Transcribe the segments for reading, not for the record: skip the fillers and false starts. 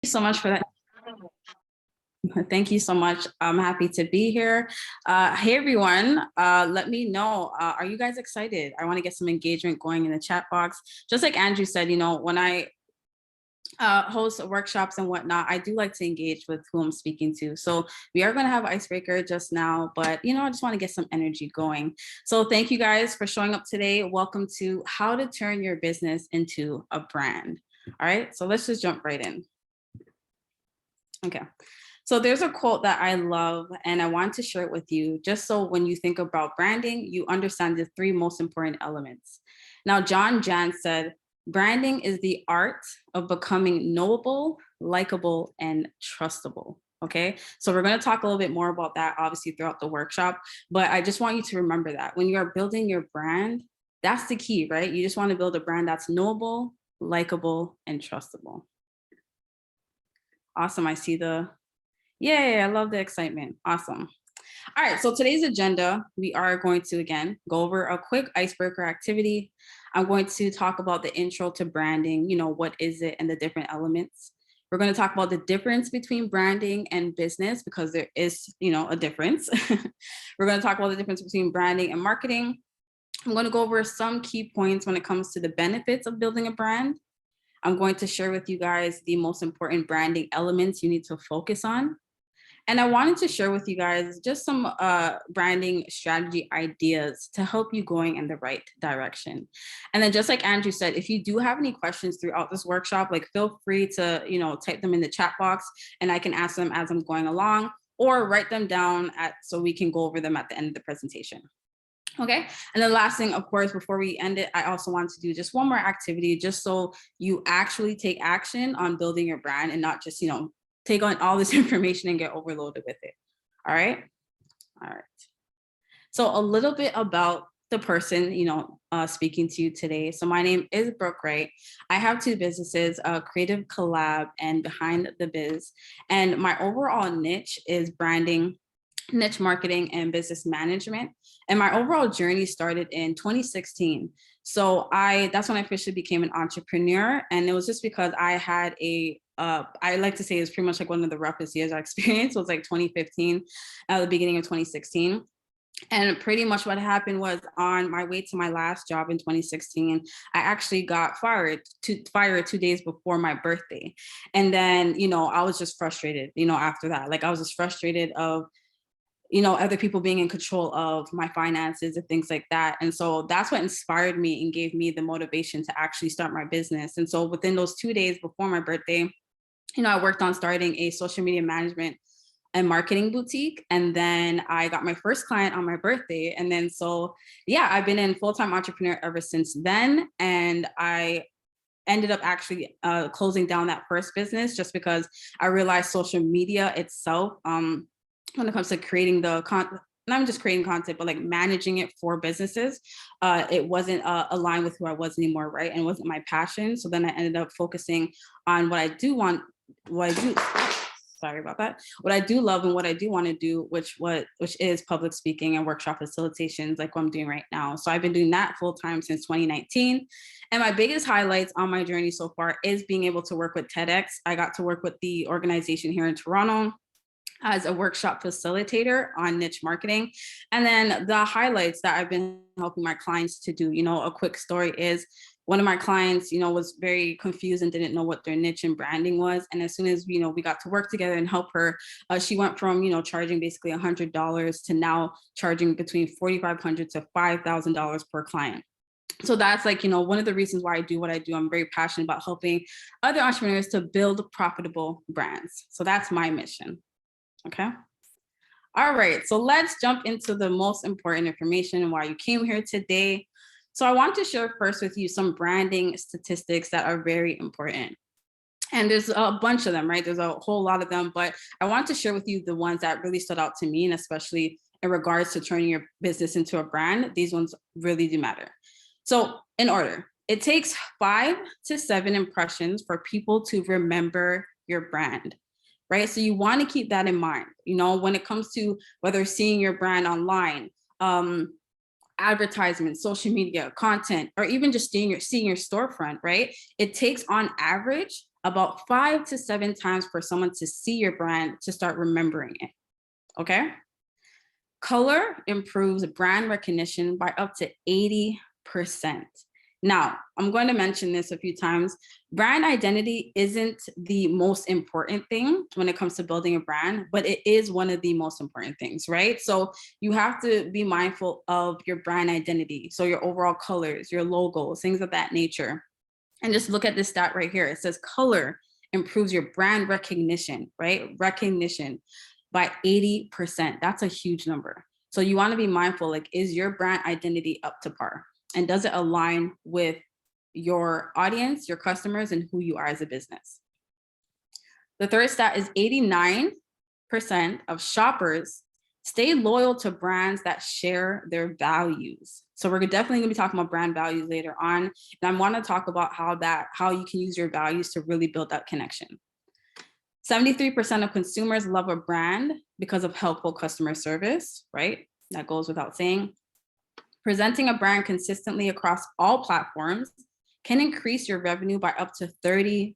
so much for that. Thank you so much. I'm happy to be here. Hey, everyone. Let me know, are you guys excited? I want to get some engagement going in the chat box. Just like Andrew said, when I host workshops and whatnot, I do like to engage with who I'm speaking to. So we are going to have icebreaker just now, but I just want to get some energy going. So thank you guys for showing up today. Welcome to How to Turn Your Business into a Brand. All right, so let's just jump right in. Okay. So there's a quote that I love and I want to share it with you just so when you think about branding, you understand the three most important elements. Now, John Jantz said, branding is the art of becoming knowable, likable, and trustable. Okay, so we're going to talk a little bit more about that obviously throughout the workshop, but I just want you to remember that when you are building your brand, that's the key, right? You just want to build a brand that's knowable, likable, and trustable. Awesome. I see the Yay, I love the excitement. Awesome. All right, so today's agenda, we are going to, again, go over a quick icebreaker activity. I'm going to talk about the intro to branding, what is it and the different elements. We're going to talk about the difference between branding and business because there is, a difference. We're going to talk about the difference between branding and marketing. I'm going to go over some key points when it comes to the benefits of building a brand. I'm going to share with you guys the most important branding elements you need to focus on. And I wanted to share with you guys just some branding strategy ideas to help you going in the right direction. And then just like Andrew said, if you do have any questions throughout this workshop, feel free to, type them in the chat box and I can ask them as I'm going along or write them down so we can go over them at the end of the presentation. Okay. And the last thing, of course, before we end it, I also want to do just one more activity just so you actually take action on building your brand and not just, take on all this information and get overloaded with it. All right. All right. So a little bit about the person, speaking to you today. So my name is Brooke Wright. I have two businesses, Creative Collab and Behind the Biz. And my overall niche is branding, niche marketing, and business management. And my overall journey started in 2016. So that's when I officially became an entrepreneur. And it was just because I had I like to say it's pretty much like one of the roughest years I experienced was like 2015, the beginning of 2016. And pretty much what happened was on my way to my last job in 2016, I actually got fired 2 days before my birthday. And then, I was just frustrated, after that. I was just frustrated of other people being in control of my finances and things like that. And so that's what inspired me and gave me the motivation to actually start my business. And so within those 2 days before my birthday, I worked on starting a social media management and marketing boutique. And then I got my first client on my birthday. And then I've been in full-time entrepreneur ever since then. And I ended up actually closing down that first business just because I realized social media itself, when it comes to creating the content, not just creating content, but managing it for businesses, it wasn't aligned with who I was anymore, right? And it wasn't my passion. So then I ended up focusing on what I do love and what I do want to do, which is public speaking and workshop facilitations like what I'm doing right now. So I've been doing that full time since 2019. And my biggest highlights on my journey so far is being able to work with TEDx. I got to work with the organization here in Toronto as a workshop facilitator on niche marketing. And then the highlights that I've been helping my clients to do, a quick story is one of my clients, was very confused and didn't know what their niche and branding was. And as soon as, we got to work together and help her, she went from, charging basically $100 to now charging between $4,500 to $5,000 per client. So that's one of the reasons why I do what I do. I'm very passionate about helping other entrepreneurs to build profitable brands. So that's my mission. Okay. All right. So let's jump into the most important information and why you came here today. So I want to share first with you some branding statistics that are very important. And there's a bunch of them, right? There's a whole lot of them, but I want to share with you the ones that really stood out to me, and especially in regards to turning your business into a brand, these ones really do matter. So in order, it takes 5 to 7 impressions for people to remember your brand. Right. So you want to keep that in mind, when it comes to whether seeing your brand online, advertisements, social media, content, or even just seeing your storefront, right? It takes on average about 5 to 7 times for someone to see your brand to start remembering it. Okay. Color improves brand recognition by up to 80%. Now, I'm going to mention this a few times. Brand identity isn't the most important thing when it comes to building a brand, but it is one of the most important things, right? So you have to be mindful of your brand identity. So your overall colors, your logos, things of that nature. And just look at this stat right here. It says color improves your brand recognition, right? Recognition by 80%. That's a huge number. So you want to be mindful, like, is your brand identity up to par? And does it align with your audience, your customers, and who you are as a business? The third stat is 89% of shoppers stay loyal to brands that share their values. So we're definitely gonna be talking about brand values later on. And I wanna talk about how you can use your values to really build that connection. 73% of consumers love a brand because of helpful customer service, right? That goes without saying. Presenting a brand consistently across all platforms can increase your revenue by up to 33%,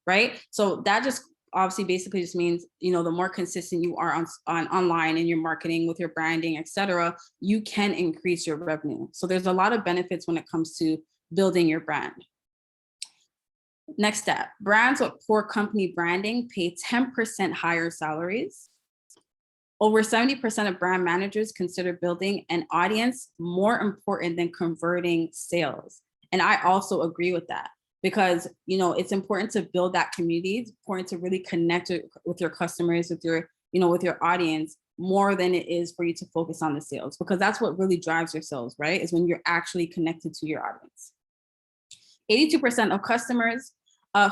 right? So that just obviously basically just means, the more consistent you are on online in your marketing with your branding, et cetera, you can increase your revenue. So there's a lot of benefits when it comes to building your brand. Next step, brands with poor company branding pay 10% higher salaries. Over 70% of brand managers consider building an audience more important than converting sales. And I also agree with that because, it's important to build that community. It's important to really connect with your customers, with your audience, more than it is for you to focus on the sales, because that's what really drives your sales, right? Is when you're actually connected to your audience. 82% of customers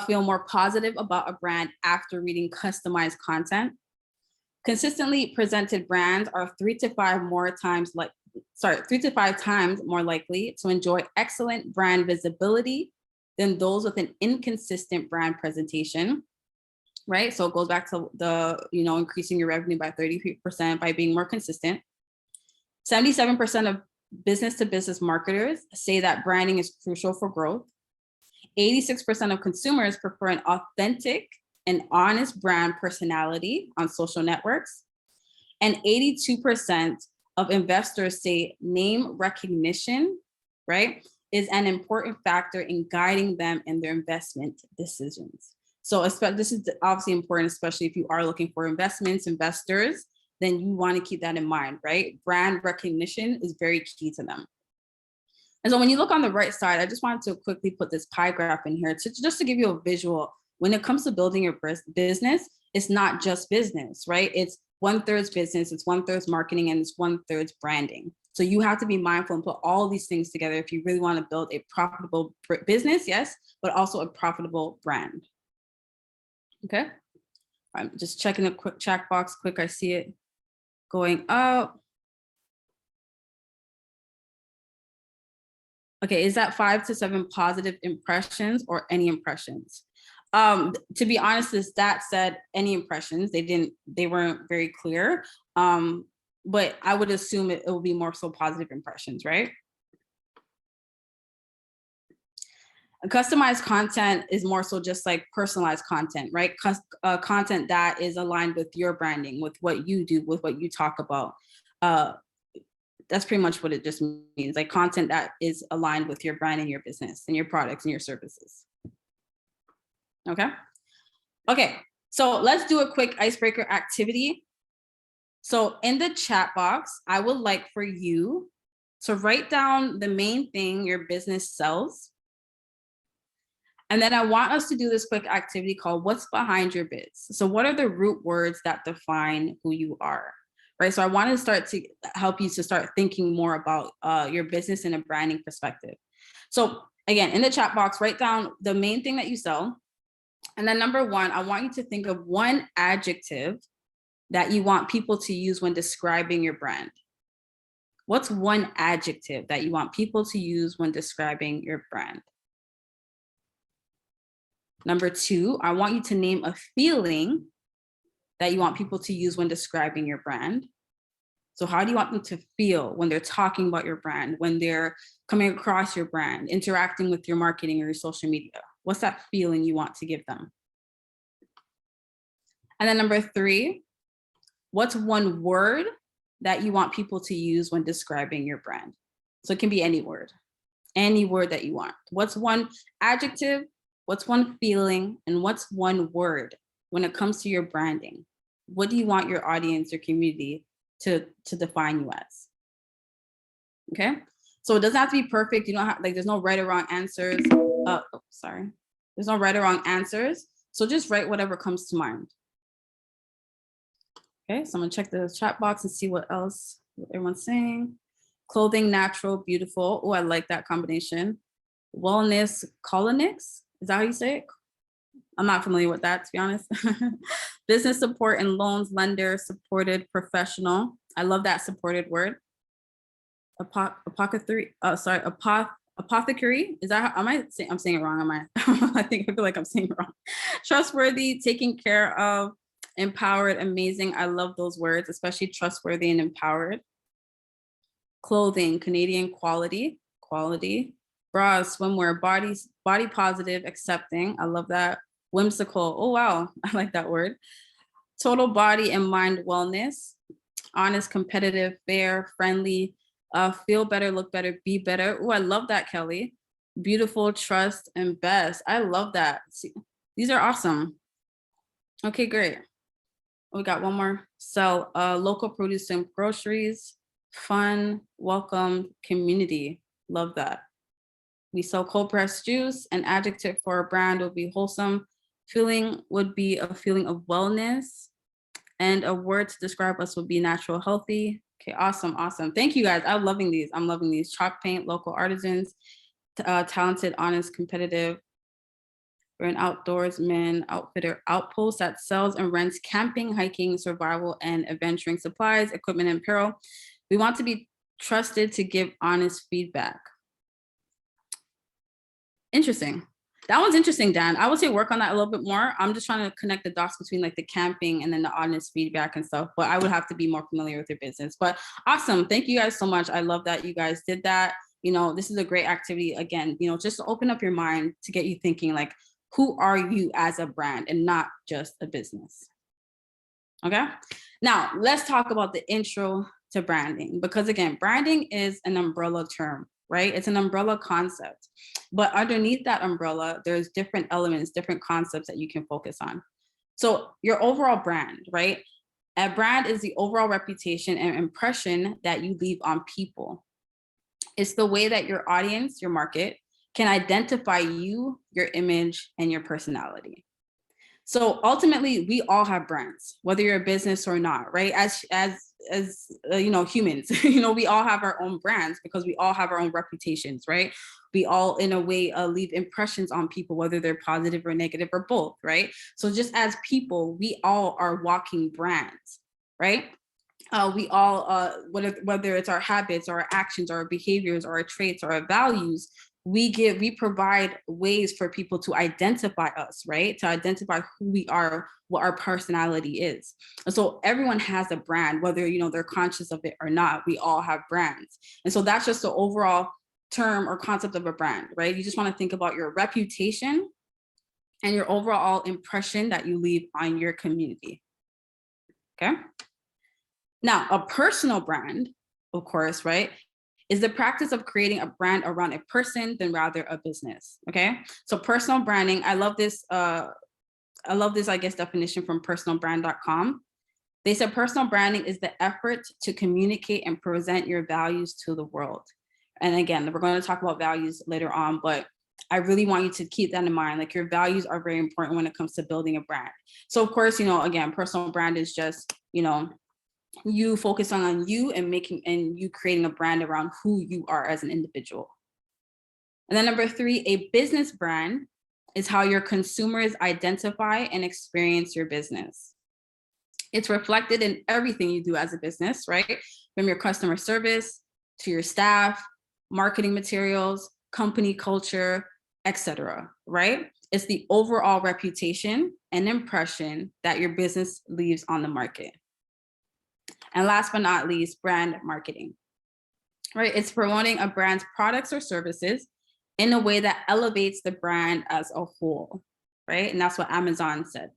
feel more positive about a brand after reading customized content. Consistently presented brands are 3 to 5 times more likely to enjoy excellent brand visibility than those with an inconsistent brand presentation, right? So it goes back to the, increasing your revenue by 33% by being more consistent. 77% of business to business marketers say that branding is crucial for growth. 86% of consumers prefer an authentic and honest brand personality on social networks. And 82% of investors say name recognition, right, is an important factor in guiding them in their investment decisions. So this is obviously important, especially if you are looking for investors, then you want to keep that in mind, right? Brand recognition is very key to them. And so when you look on the right side, I just wanted to quickly put this pie graph in here just to give you a visual. When it comes to building your business, it's not just business, right? It's 1/3 business, it's 1/3 marketing, and it's 1/3 branding. So you have to be mindful and put all these things together if you really want to build a profitable business, yes, but also a profitable brand. Okay. I'm just checking a quick chat box. I see it going up. Okay, is that 5 to 7 positive impressions or any impressions? To be honest, the stat said any impressions. They weren't very clear. But I would assume it will be more so positive impressions, right? Customized content is more so just like personalized content, right? Content that is aligned with your branding, with what you do, with what you talk about. That's pretty much what it just means, like content that is aligned with your brand and your business and your products and your services. Okay, so let's do a quick icebreaker activity. So in the chat box, I would like for you to write down the main thing your business sells. And then I want us to do this quick activity called what's behind your biz. So what are the root words that define who you are? Right. So I want to start to help you to start thinking more about your business in a branding perspective. So again, in the chat box, write down the main thing that you sell. And then number 1, I want you to think of one adjective that you want people to use when describing your brand. What's one adjective that you want people to use when describing your brand? Number 2, I want you to name a feeling that you want people to use when describing your brand. So how do you want them to feel when they're talking about your brand, when they're coming across your brand, interacting with your marketing or your social media? What's that feeling you want to give them? And then number 3, what's one word that you want people to use when describing your brand? So it can be any word that you want. What's one adjective, what's one feeling, and what's one word when it comes to your branding? What do you want your audience, your community to define you as? Okay, so it doesn't have to be perfect. You don't have, like, there's no right or wrong answers. Sorry. There's no right or wrong answers. So just write whatever comes to mind. Okay, so I'm gonna check the chat box and see what else everyone's saying. Clothing, natural, beautiful. Oh, I like that combination. Wellness, colonics. Is that how you say it? I'm not familiar with that, to be honest. Business support and loans, lender, supported, professional. I love that supported word. Apothecary. Apothecary. Is that how, I'm saying it wrong? Am I? I feel like I'm saying it wrong. Trustworthy, taking care of, empowered, amazing. I love those words, especially trustworthy and empowered. Clothing, Canadian quality. Bras, swimwear, body positive, accepting. I love that. Whimsical. Oh, wow. I like that word. Total body and mind wellness. Honest, competitive, fair, friendly, feel better, look better, be better. Oh, I love that, Kelly. Beautiful, trust, and best. I love that. See, these are awesome. Okay, great. We got one more. So local produce and groceries, fun, welcome, community. Love that. We sell cold pressed juice. An adjective for a brand would be wholesome. Feeling would be a feeling of wellness. And a word to describe us would be natural, healthy. Okay, awesome. Thank you guys. I'm loving these. Chalk paint, local artisans, talented, honest, competitive. We're an outdoorsman, outfitter, outpost that sells and rents camping, hiking, survival, and adventuring supplies, equipment, and apparel. We want to be trusted to give honest feedback. Interesting. That one's interesting, Dan. I would say work on that a little bit more. I'm just trying to connect the dots between like the camping and then the honest feedback and stuff, but I would have to be more familiar with your business. But awesome. Thank you guys so much. I love that you guys did that. You know, this is a great activity. Again, you know, just to open up your mind to get you thinking like, who are you as a brand and not just a business? Okay. Now let's talk about the intro to branding, because again, branding is an umbrella term, right? It's an umbrella concept, but underneath that umbrella, there's different elements, different concepts that you can focus on. So your overall brand, right? A brand is the overall reputation and impression that you leave on people. It's the way that your audience, your market, can identify you, your image, and your personality. So ultimately, we all have brands, whether you're a business or not, right? As you know, humans, you know, we all have our own brands because we all have our own reputations, right? We all, in a way, leave impressions on people, whether they're positive or negative or both, right? So just as people, we all are walking brands, right? We all, whether it's our habits or our actions or our behaviors or our traits or our values, we provide ways for people to identify us, right? To identify who we are, what our personality is. And so everyone has a brand, whether, you know, they're conscious of it or not, we all have brands. And so that's just the overall term or concept of a brand, right? You just want to think about your reputation and your overall impression that you leave on your community. Okay. Now, a personal brand, of course, right, is the practice of creating a brand around a person than rather a business. Okay. So personal branding, I love this, I guess, definition from personalbrand.com. They said personal branding is the effort to communicate and present your values to the world. And again, we're going to talk about values later on, but I really want you to keep that in mind. Like, your values are very important when it comes to building a brand. So of course, you know, again, personal brand is just, you know, you focus on you and you creating a brand around who you are as an individual. And then number 3, a business brand is how your consumers identify and experience your business. It's reflected in everything you do as a business, right? From your customer service to your staff, marketing materials, company culture, etc., right? It's the overall reputation and impression that your business leaves on the market. And last but not least, brand marketing, right? It's promoting a brand's products or services in a way that elevates the brand as a whole, right? And that's what Amazon said.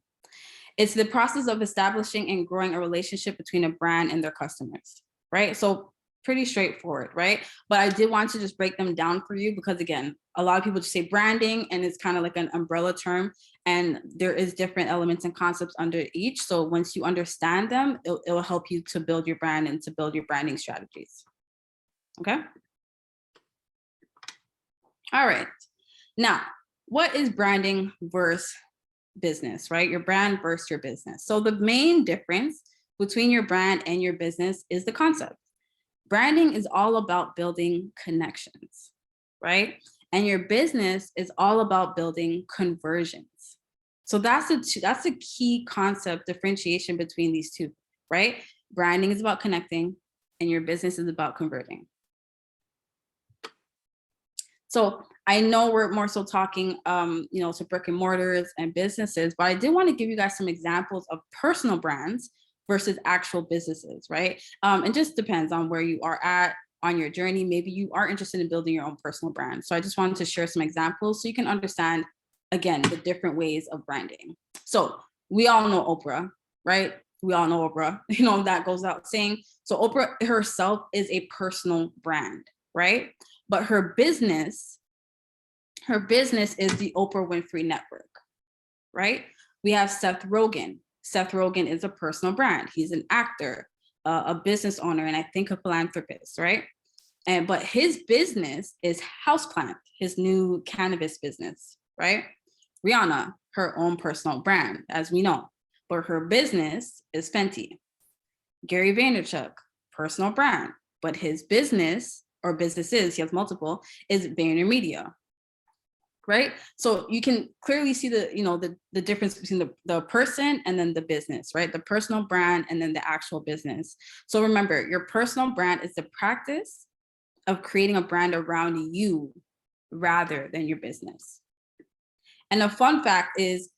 It's the process of establishing and growing a relationship between a brand and their customers, right? So pretty straightforward, right? But I did want to just break them down for you because again, a lot of people just say branding and it's kind of like an umbrella term, and there is different elements and concepts under each. So once you understand them, it will help you to build your brand and to build your branding strategies. Okay. All right. Now, what is branding versus business, right? Your brand versus your business. So the main difference between your brand and your business is the concept. Branding is all about building connections, right? And your business is all about building conversions. So that's a key concept differentiation between these two, right? Branding is about connecting and your business is about converting. So I know we're more so talking, to brick and mortars and businesses, but I did want to give you guys some examples of personal brands versus actual businesses, right? It just depends on where you are at on your journey. Maybe you are interested in building your own personal brand. So I just wanted to share some examples so you can understand, again, the different ways of branding. So we all know Oprah, right? We all know Oprah, that goes out saying. So Oprah herself is a personal brand, right? But her business is the Oprah Winfrey Network, right? We have Seth Rogen. Seth Rogen is a personal brand. He's an actor, a business owner, and I think a philanthropist, right? But his business is Houseplant, his new cannabis business, right? Rihanna, her own personal brand, as we know, but her business is Fenty. Gary Vaynerchuk, personal brand, but his business or businesses, he has multiple, is VaynerMedia, right? So you can clearly see the difference between the person and then the business, right? The personal brand and then the actual business. So remember, your personal brand is the practice of creating a brand around you rather than your business. And a fun fact is,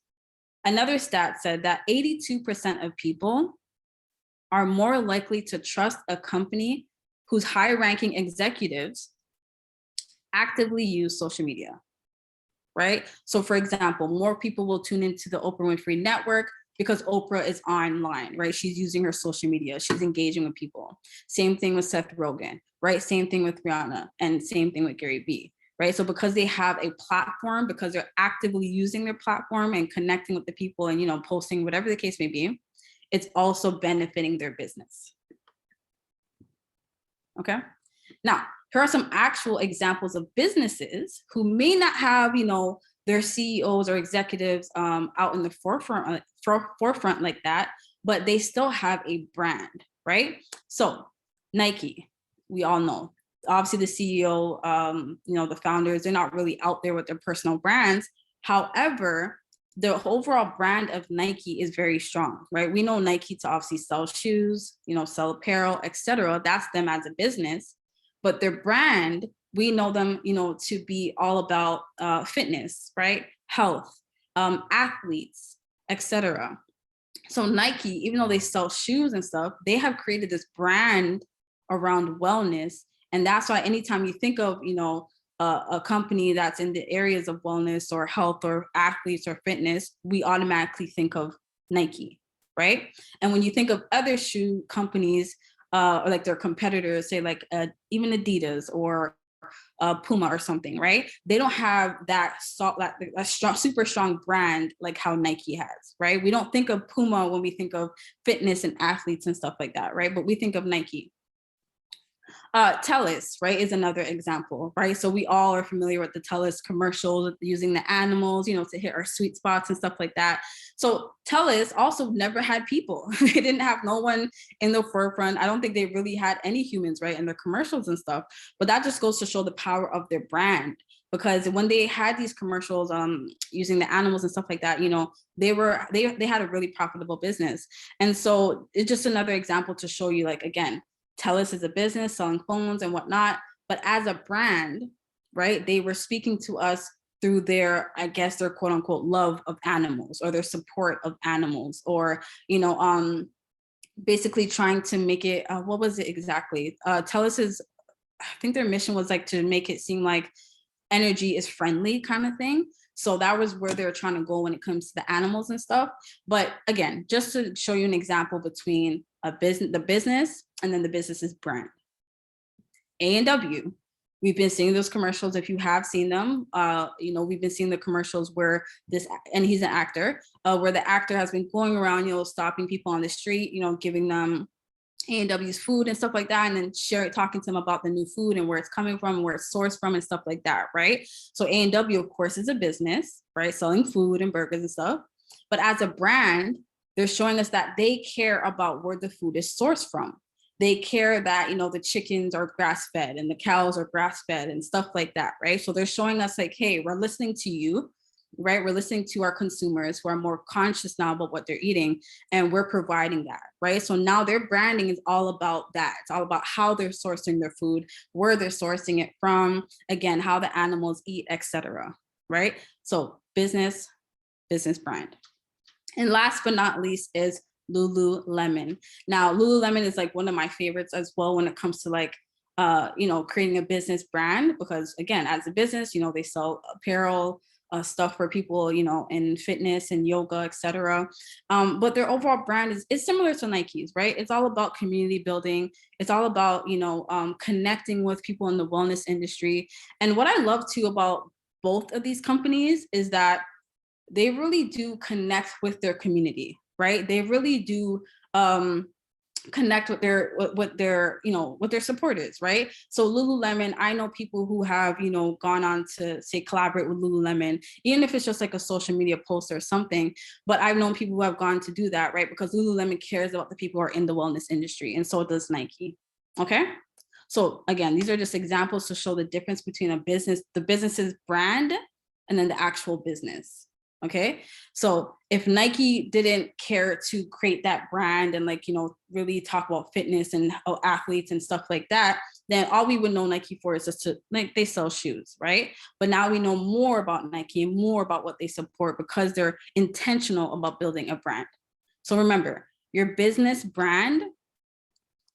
another stat said that 82% of people are more likely to trust a company whose high-ranking executives actively use social media, right? So for example, more people will tune into the Oprah Winfrey Network because Oprah is online, right? She's using her social media, she's engaging with people. Same thing with Seth Rogen, right? Same thing with Rihanna, and same thing with Gary Vee, right? So because they have a platform, because they're actively using their platform and connecting with the people and posting, whatever the case may be, it's also benefiting their business. Okay. Now, here are some actual examples of businesses who may not have, their CEOs or executives out in the forefront like that, but they still have a brand, right? So Nike, we all know, obviously the CEO, the founders, they're not really out there with their personal brands. However, the overall brand of Nike is very strong, right? We know Nike to obviously sell shoes, sell apparel, etc. That's them as a business. But their brand, we know them, to be all about fitness, right? Health, athletes, etc. So Nike, even though they sell shoes and stuff, they have created this brand around wellness. And that's why anytime you think of, a company that's in the areas of wellness or health or athletes or fitness, we automatically think of Nike, right? And when you think of other shoe companies, or like their competitors, say like even Adidas or Puma or something, right? They don't have that super strong brand like how Nike has, right? We don't think of Puma when we think of fitness and athletes and stuff like that, right? But we think of Nike. TELUS, right, is another example, right? So we all are familiar with the TELUS commercials, using the animals, to hit our sweet spots and stuff like that. So TELUS also never had people. They didn't have no one in the forefront. I don't think they really had any humans, right, in their commercials and stuff. But that just goes to show the power of their brand. Because when they had these commercials using the animals and stuff like that, they had a really profitable business. And so it's just another example to show you, like, again, TELUS is a business selling phones and whatnot, but as a brand, right, they were speaking to us through their quote unquote love of animals or their support of animals, or, basically trying to make it, what was it exactly? TELUS is, I think their mission was like to make it seem like energy is friendly kind of thing. So that was where they're trying to go when it comes to the animals and stuff. But again, just to show you an example between the business and then the business's brand. A&W, we've been seeing those commercials. If you have seen them, we've been seeing the commercials where and he's an actor, where the actor has been going around, stopping people on the street, giving them A&W's food and stuff like that, and then talking to them about the new food and where it's coming from, where it's sourced from and stuff like that, right? So A&W, of course, is a business, right? Selling food and burgers and stuff. But as a brand, they're showing us that they care about where the food is sourced from. They care that, the chickens are grass-fed and the cows are grass-fed and stuff like that, right? So they're showing us like, hey, we're listening to you, right? We're listening to our consumers who are more conscious now about what they're eating, and we're providing that, right? So now their branding is all about that. It's all about how they're sourcing their food, where they're sourcing it from, again, how the animals eat, etc. Right? So business brand. And last but not least is Lululemon. Now, Lululemon is like one of my favorites as well when it comes to like, creating a business brand, because again, as a business, they sell apparel, stuff for people, in fitness and yoga, etc. But their overall brand is similar to Nike's, right? It's all about community building. It's all about, connecting with people in the wellness industry. And what I love too about both of these companies is that they really do connect with their community, right? They really do connect with their supporters, right? So Lululemon, I know people who have, gone on to say collaborate with Lululemon, even if it's just like a social media post or something, but I've known people who have gone to do that, right? Because Lululemon cares about the people who are in the wellness industry, and so does Nike, okay? So again, these are just examples to show the difference between the business's brand and then the actual business. Okay, so if Nike didn't care to create that brand and really talk about fitness and athletes and stuff like that, then all we would know Nike for is just to they sell shoes, right? But now we know more about Nike and more about what they support because they're intentional about building a brand. So remember, your business brand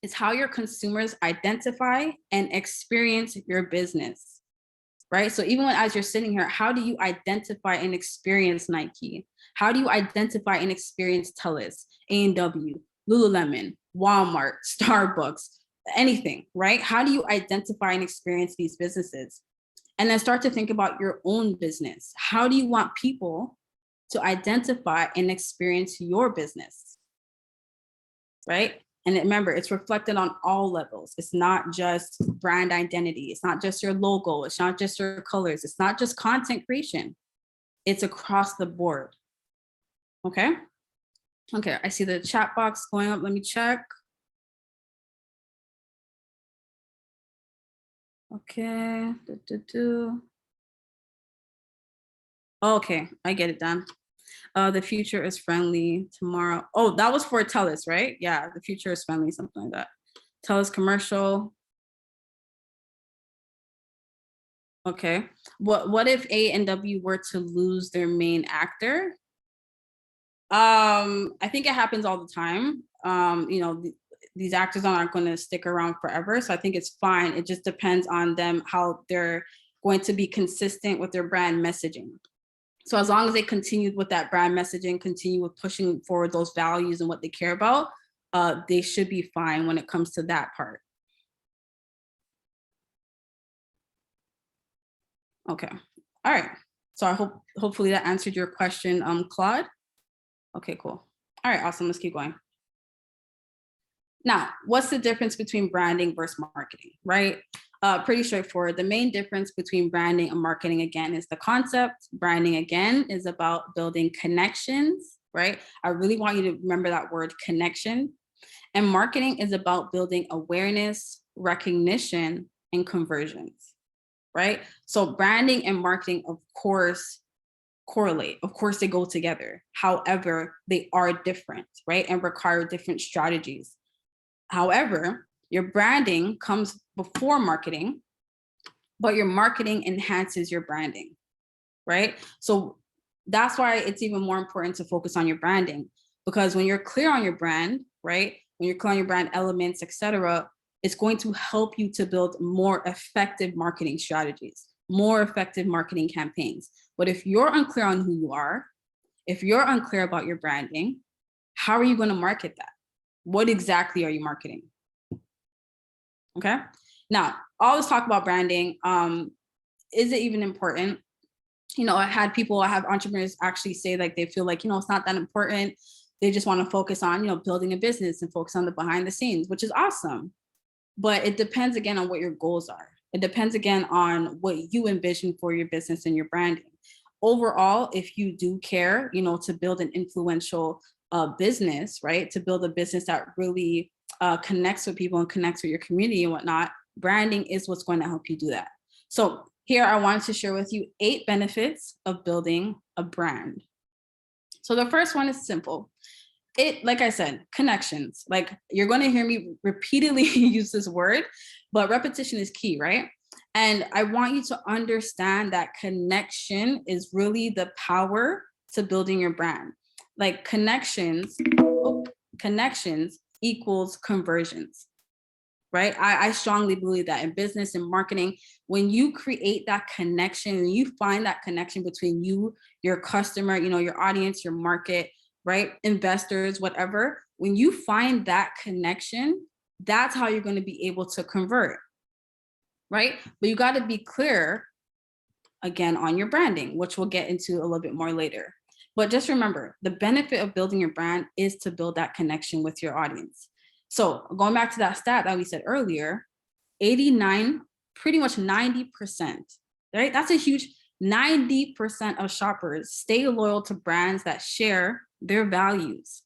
is how your consumers identify and experience your business. Right? So even as you're sitting here, how do you identify and experience Nike? How do you identify and experience TELUS, A&W, Lululemon, Walmart, Starbucks, anything, right? How do you identify and experience these businesses? And then start to think about your own business. How do you want people to identify and experience your business, right? And remember, it's reflected on all levels. It's not just brand identity. It's not just your logo. It's not just your colors. It's not just content creation. It's across the board. Okay. Okay, I see the chat box going up. Let me check. Okay. Okay, I get it done. The future is friendly tomorrow. Oh, that was for TELUS, right? Yeah, the future is friendly, something like that. TELUS commercial. Okay. What if A&W were to lose their main actor? I think it happens all the time. These actors aren't going to stick around forever, so I think it's fine. It just depends on them how they're going to be consistent with their brand messaging. So as long as they continue with that brand messaging, continue with pushing forward those values and what they care about, they should be fine when it comes to that part. Okay. All right. So I hopefully that answered your question, Claude. Okay, cool. All right, awesome. Let's keep going. Now, what's the difference between branding versus marketing, right? Pretty straightforward. The main difference between branding and marketing, again, is the concept. Branding, again, is about building connections, right? I really want you to remember that word, connection. And marketing is about building awareness, recognition, and conversions, right? So branding and marketing, of course, correlate. Of course, they go together. However, they are different, right? And require different strategies. However, your branding comes before marketing, but your marketing enhances your branding, right? So that's why it's even more important to focus on your branding, because when you're clear on your brand, right? When you're clear on your brand elements, etc., it's going to help you to build more effective marketing strategies. more effective marketing campaigns. But if you're unclear on who you are, if you're unclear about your branding, how are you going to market that? What exactly are you marketing? Okay. Now, all this talk about branding, is it even important? You know, I have entrepreneurs actually say like they feel like, you know, it's not that important. They just want to focus on, you know, building a business and focus on the behind the scenes, which is awesome. But it depends again on what your goals are. It depends again on what you envision for your business and your branding. Overall, if you do care, you know, to build an influential business, right? To build a business that really connects with people and connects with your community and whatnot, branding is what's going to help you do that. So here I wanted to share with you 8 benefits of building a brand. So the first one is simple. Like I said, connections. Like you're going to hear me repeatedly use this word, but repetition is key, right? And I want you to understand that connection is really the power to building your brand. Like connections equals conversions, right? I strongly believe that in business and marketing, when you create that connection and you find that connection between you, your customer, you know, your audience, your market, right? Investors, whatever, when you find that connection, that's how you're going to be able to convert, right? But you got to be clear again on your branding, which we'll get into a little bit more later. But just remember, the benefit of building your brand is to build that connection with your audience. So going back to that stat that we said earlier, 89, pretty much 90%, right? That's a huge 90% of shoppers stay loyal to brands that share their values,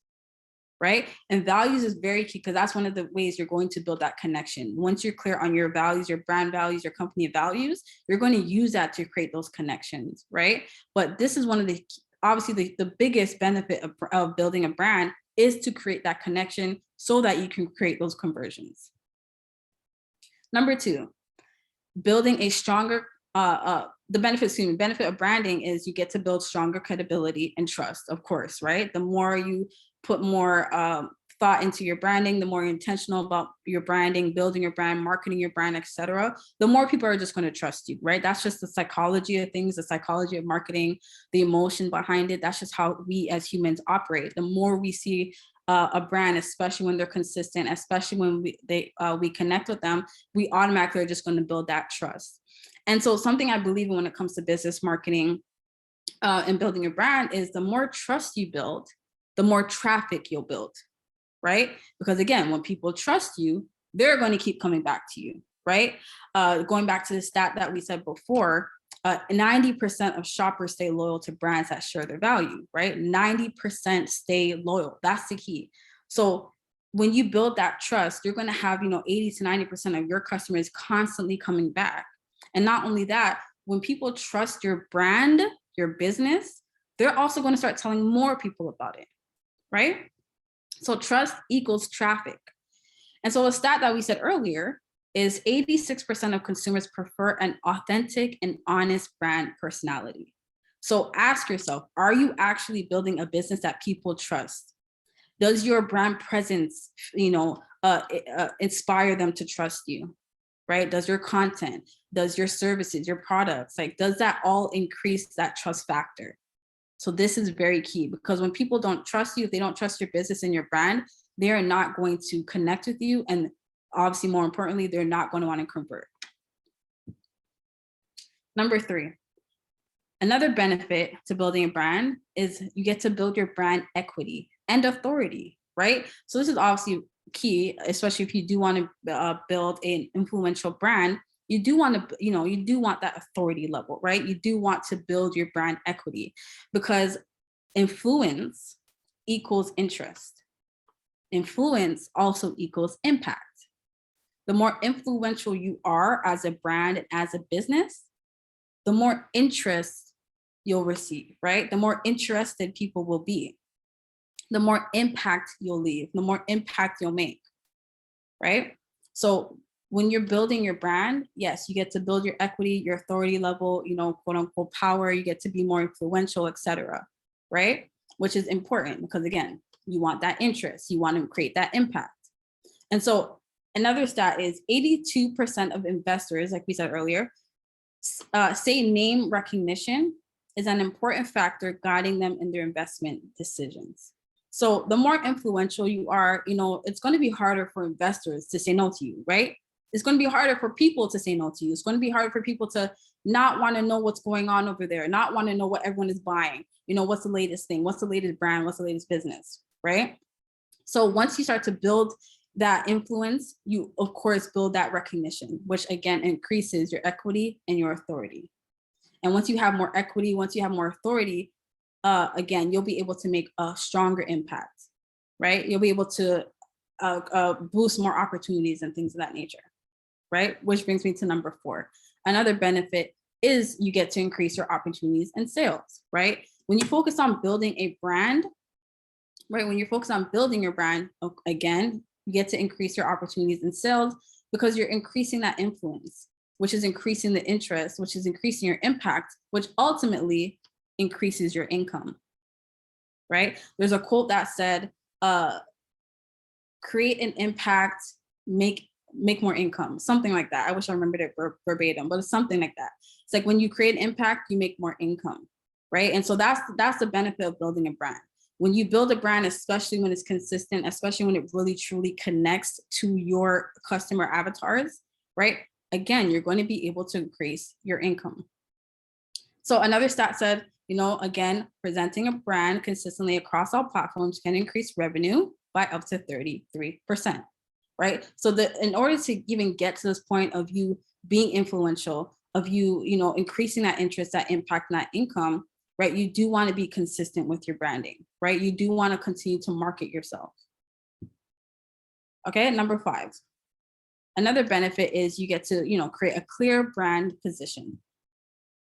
right? And values is very key because that's one of the ways you're going to build that connection. Once you're clear on your values, your brand values, your company values, you're going to use that to create those connections, right? But this is one of the, obviously the biggest benefit of building a brand is to create that connection so that you can create those conversions. Number 2, building a stronger, the benefit of branding is you get to build stronger credibility and trust, of course, right? The more you put more thought into your branding, the more you're intentional about your branding, building your brand, marketing your brand, etc., the more people are just going to trust you, right? That's just the psychology of things, the psychology of marketing, the emotion behind it. That's just how we as humans operate. The more we see a brand, especially when they're consistent, especially when we connect with them, we automatically are just going to build that trust. And so something I believe in when it comes to business marketing and building your brand is the more trust you build, the more traffic you'll build, right? Because again, when people trust you, they're going to keep coming back to you, right? Going back to the stat that we said before, 90% of shoppers stay loyal to brands that share their value, right? 90% stay loyal. That's the key. So when you build that trust, you're going to have, 80 to 90% of your customers constantly coming back. And not only that, when people trust your brand, your business, they're also going to start telling more people about it, right? So trust equals traffic. And so a stat that we said earlier is 86% of consumers prefer an authentic and honest brand personality. So ask yourself, are you actually building a business that people trust? Does your brand presence, inspire them to trust you, right? Does your content, does your services, your products, does that all increase that trust factor? So this is very key, because when people don't trust you, if they don't trust your business and your brand, they are not going to connect with you. And obviously, more importantly, they're not going to want to convert. Number 3, another benefit to building a brand is you get to build your brand equity and authority, right? So this is obviously key, especially if you do want to build an influential brand. You do want to, you do want that authority level, right? You do want to build your brand equity, because influence equals interest. Influence also equals impact. The more influential you are as a brand and as a business, the more interest you'll receive, right? The more interested people will be, the more impact you'll leave, the more impact you'll make, right? So when you're building your brand, yes, you get to build your equity, your authority level, quote unquote power, you get to be more influential, etc., right? Which is important because, again, you want that interest, you want to create that impact. And so another stat is 82% of investors, like we said earlier, Say name recognition is an important factor guiding them in their investment decisions. So the more influential you are, it's going to be harder for investors to say no to you, right? It's going to be harder for people to say no to you. It's going to be harder for people to not want to know what's going on over there, not want to know what everyone is buying. What's the latest thing? What's the latest brand? What's the latest business, right? So once you start to build that influence, you of course build that recognition, which again increases your equity and your authority. And once you have more equity, once you have more authority, again, you'll be able to make a stronger impact, right? You'll be able to boost more opportunities and things of that nature, right? Which brings me to number 4. Another benefit is you get to increase your opportunities and sales, right? When you focus on building a brand, right? When you're focused on building your brand, again, you get to increase your opportunities and sales because you're increasing that influence, which is increasing the interest, which is increasing your impact, which ultimately increases your income, right? There's a quote that said, create an impact, make more income, something like that. I wish I remembered it verbatim, but it's something like that. It's like when you create an impact, you make more income, right? And so that's the benefit of building a brand. When you build a brand, especially when it's consistent, especially when it really truly connects to your customer avatars, right? Again, you're going to be able to increase your income. So another stat said, again, presenting a brand consistently across all platforms can increase revenue by up to 33%, right? So in order to even get to this point of you being influential, of you, increasing that interest, that impact, and that income, right? You do want to be consistent with your branding, right? You do want to continue to market yourself. Okay, number 5. Another benefit is you get to, create a clear brand position,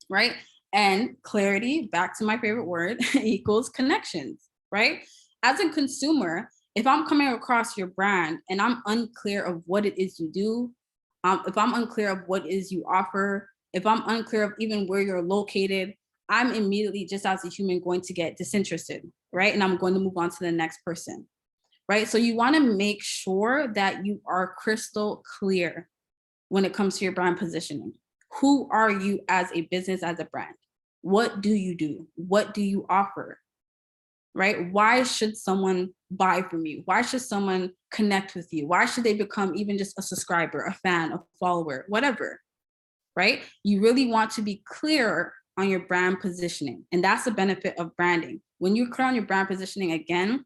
right? And clarity, back to my favorite word, equals connections, right? As a consumer, if I'm coming across your brand and I'm unclear of what it is you do, if I'm unclear of what it is you offer, if I'm unclear of even where you're located, I'm immediately, just as a human, going to get disinterested, right? And I'm going to move on to the next person, right? So you want to make sure that you are crystal clear when it comes to your brand positioning. Who are you as a business, as a brand? What do you do? What do you offer? Right? Why should someone buy from you? Why should someone connect with you? Why should they become even just a subscriber, a fan, a follower, whatever, right? You really want to be clear on your brand positioning. And that's the benefit of branding. When you're clear on your brand positioning, again,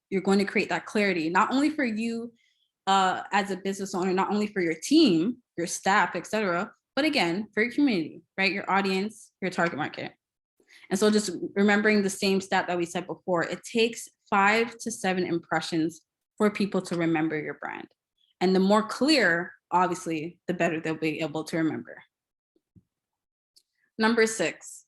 you're going to create that clarity, not only for you as a business owner, not only for your team, your staff, etc., but again, for your community, right? Your audience, your target market. And so just remembering the same stat that we said before, it takes 5 to 7 impressions for people to remember your brand. And the more clear, obviously, the better they'll be able to remember. Number 6,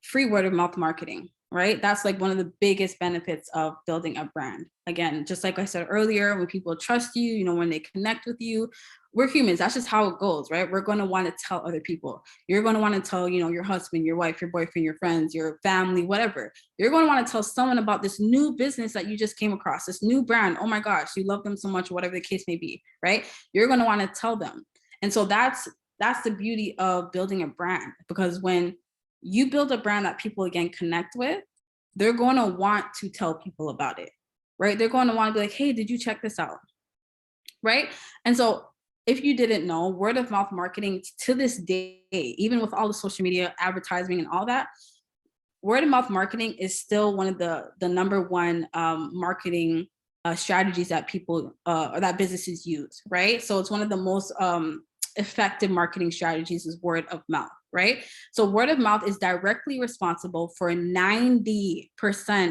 free word of mouth marketing, right? That's like one of the biggest benefits of building a brand. Again, just like I said earlier, when people trust you, when they connect with you, we're humans. That's just how it goes, right? We're going to want to tell other people. You're going to want to tell, your husband, your wife, your boyfriend, your friends, your family, whatever. You're going to want to tell someone about this new business that you just came across, this new brand. Oh my gosh, you love them so much, whatever the case may be, right? You're going to want to tell them. And so that's the beauty of building a brand, because when you build a brand that people, again, connect with, they're going to want to tell people about it, right? They're going to want to be like, hey, did you check this out, right? And so if you didn't know, word of mouth marketing to this day, even with all the social media advertising and all that, word of mouth marketing is still one of the number one marketing strategies that people or that businesses use, right? So it's one of the most effective marketing strategies is word of mouth, right? So word of mouth is directly responsible for 90%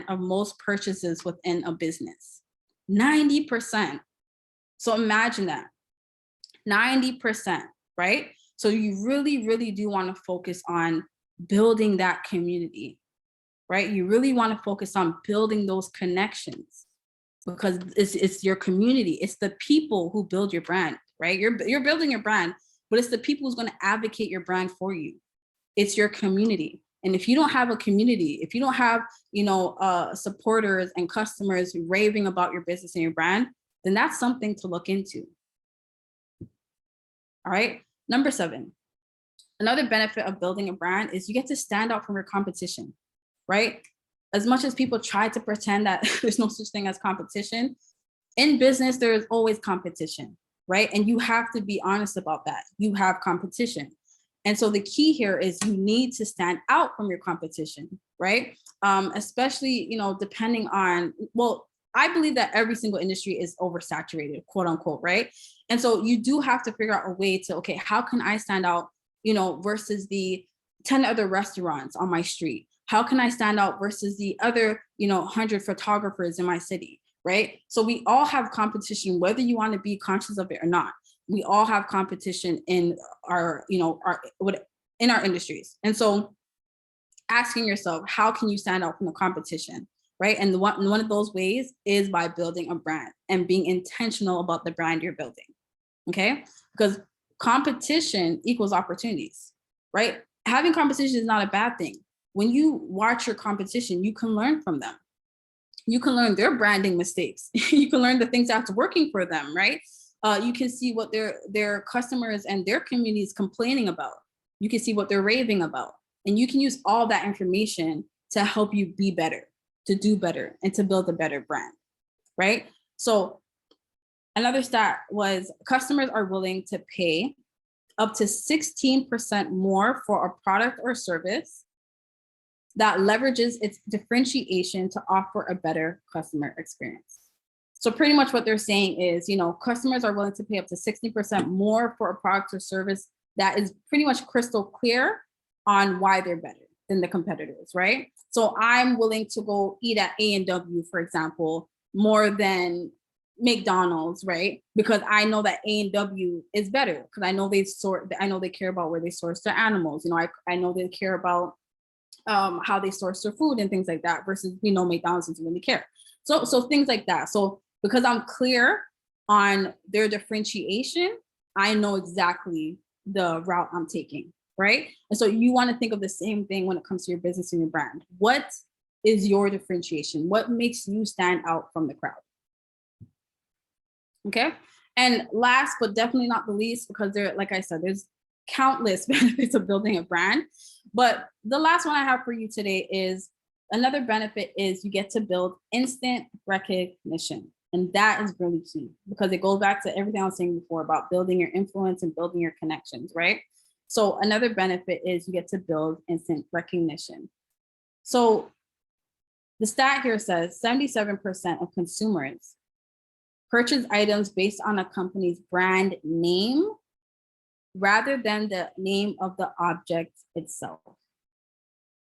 of most purchases within a business. 90%. So imagine that. 90%, right? So you really, really do want to focus on building that community, right? You really want to focus on building those connections, because it's your community. It's the people who build your brand, right? You're building your brand, but it's the people who's going to advocate your brand for you. It's your community. And if you don't have a community, if you don't have, supporters and customers raving about your business and your brand, then that's something to look into. All right. Number 7, Another benefit of building a brand is you get to stand out from your competition, right? As much as people try to pretend that there's no such thing as competition, in business, there is always competition, right? And you have to be honest about that. You have competition. And so the key here is you need to stand out from your competition, right? Especially, depending on, well, I believe that every single industry is oversaturated, quote unquote, right? And so you do have to figure out a way to, okay, how can I stand out, versus the 10 other restaurants on my street? How can I stand out versus the other, 100 photographers in my city, right? So we all have competition, whether you want to be conscious of it or not. We all have competition in our, in our industries. And so asking yourself, how can you stand out from the competition, right? And one of those ways is by building a brand and being intentional about the brand you're building, okay? Because competition equals opportunities, right? Having competition is not a bad thing. When you watch your competition, you can learn from them. You can learn their branding mistakes. You can learn the things that's working for them, right? You can see what their customers and their communities complaining about. You can see what they're raving about. And you can use all that information to help you be better, to do better, and to build a better brand, right? So another stat was customers are willing to pay up to 16% more for a product or service that leverages its differentiation to offer a better customer experience. So pretty much what they're saying is, customers are willing to pay up to 60% more for a product or service that is pretty much crystal clear on why they're better than the competitors, right? So I'm willing to go eat at A&W, for example, more than McDonald's, right? Because I know that A&W is better because I know they care about where they source their animals. I know they care about how they source their food and things like that versus, McDonald's doesn't really care. So things like that. So because I'm clear on their differentiation, I know exactly the route I'm taking, right? And so you want to think of the same thing when it comes to your business and your brand. What is your differentiation? What makes you stand out from the crowd? Okay. And last, but definitely not the least, because like I said, there's countless benefits of building a brand. But the last one I have for you today is another benefit is you get to build instant recognition. And that is really key because it goes back to everything I was saying before about building your influence and building your connections, right? So another benefit is you get to build instant recognition. So the stat here says 77% of consumers purchase items based on a company's brand name rather than the name of the object itself,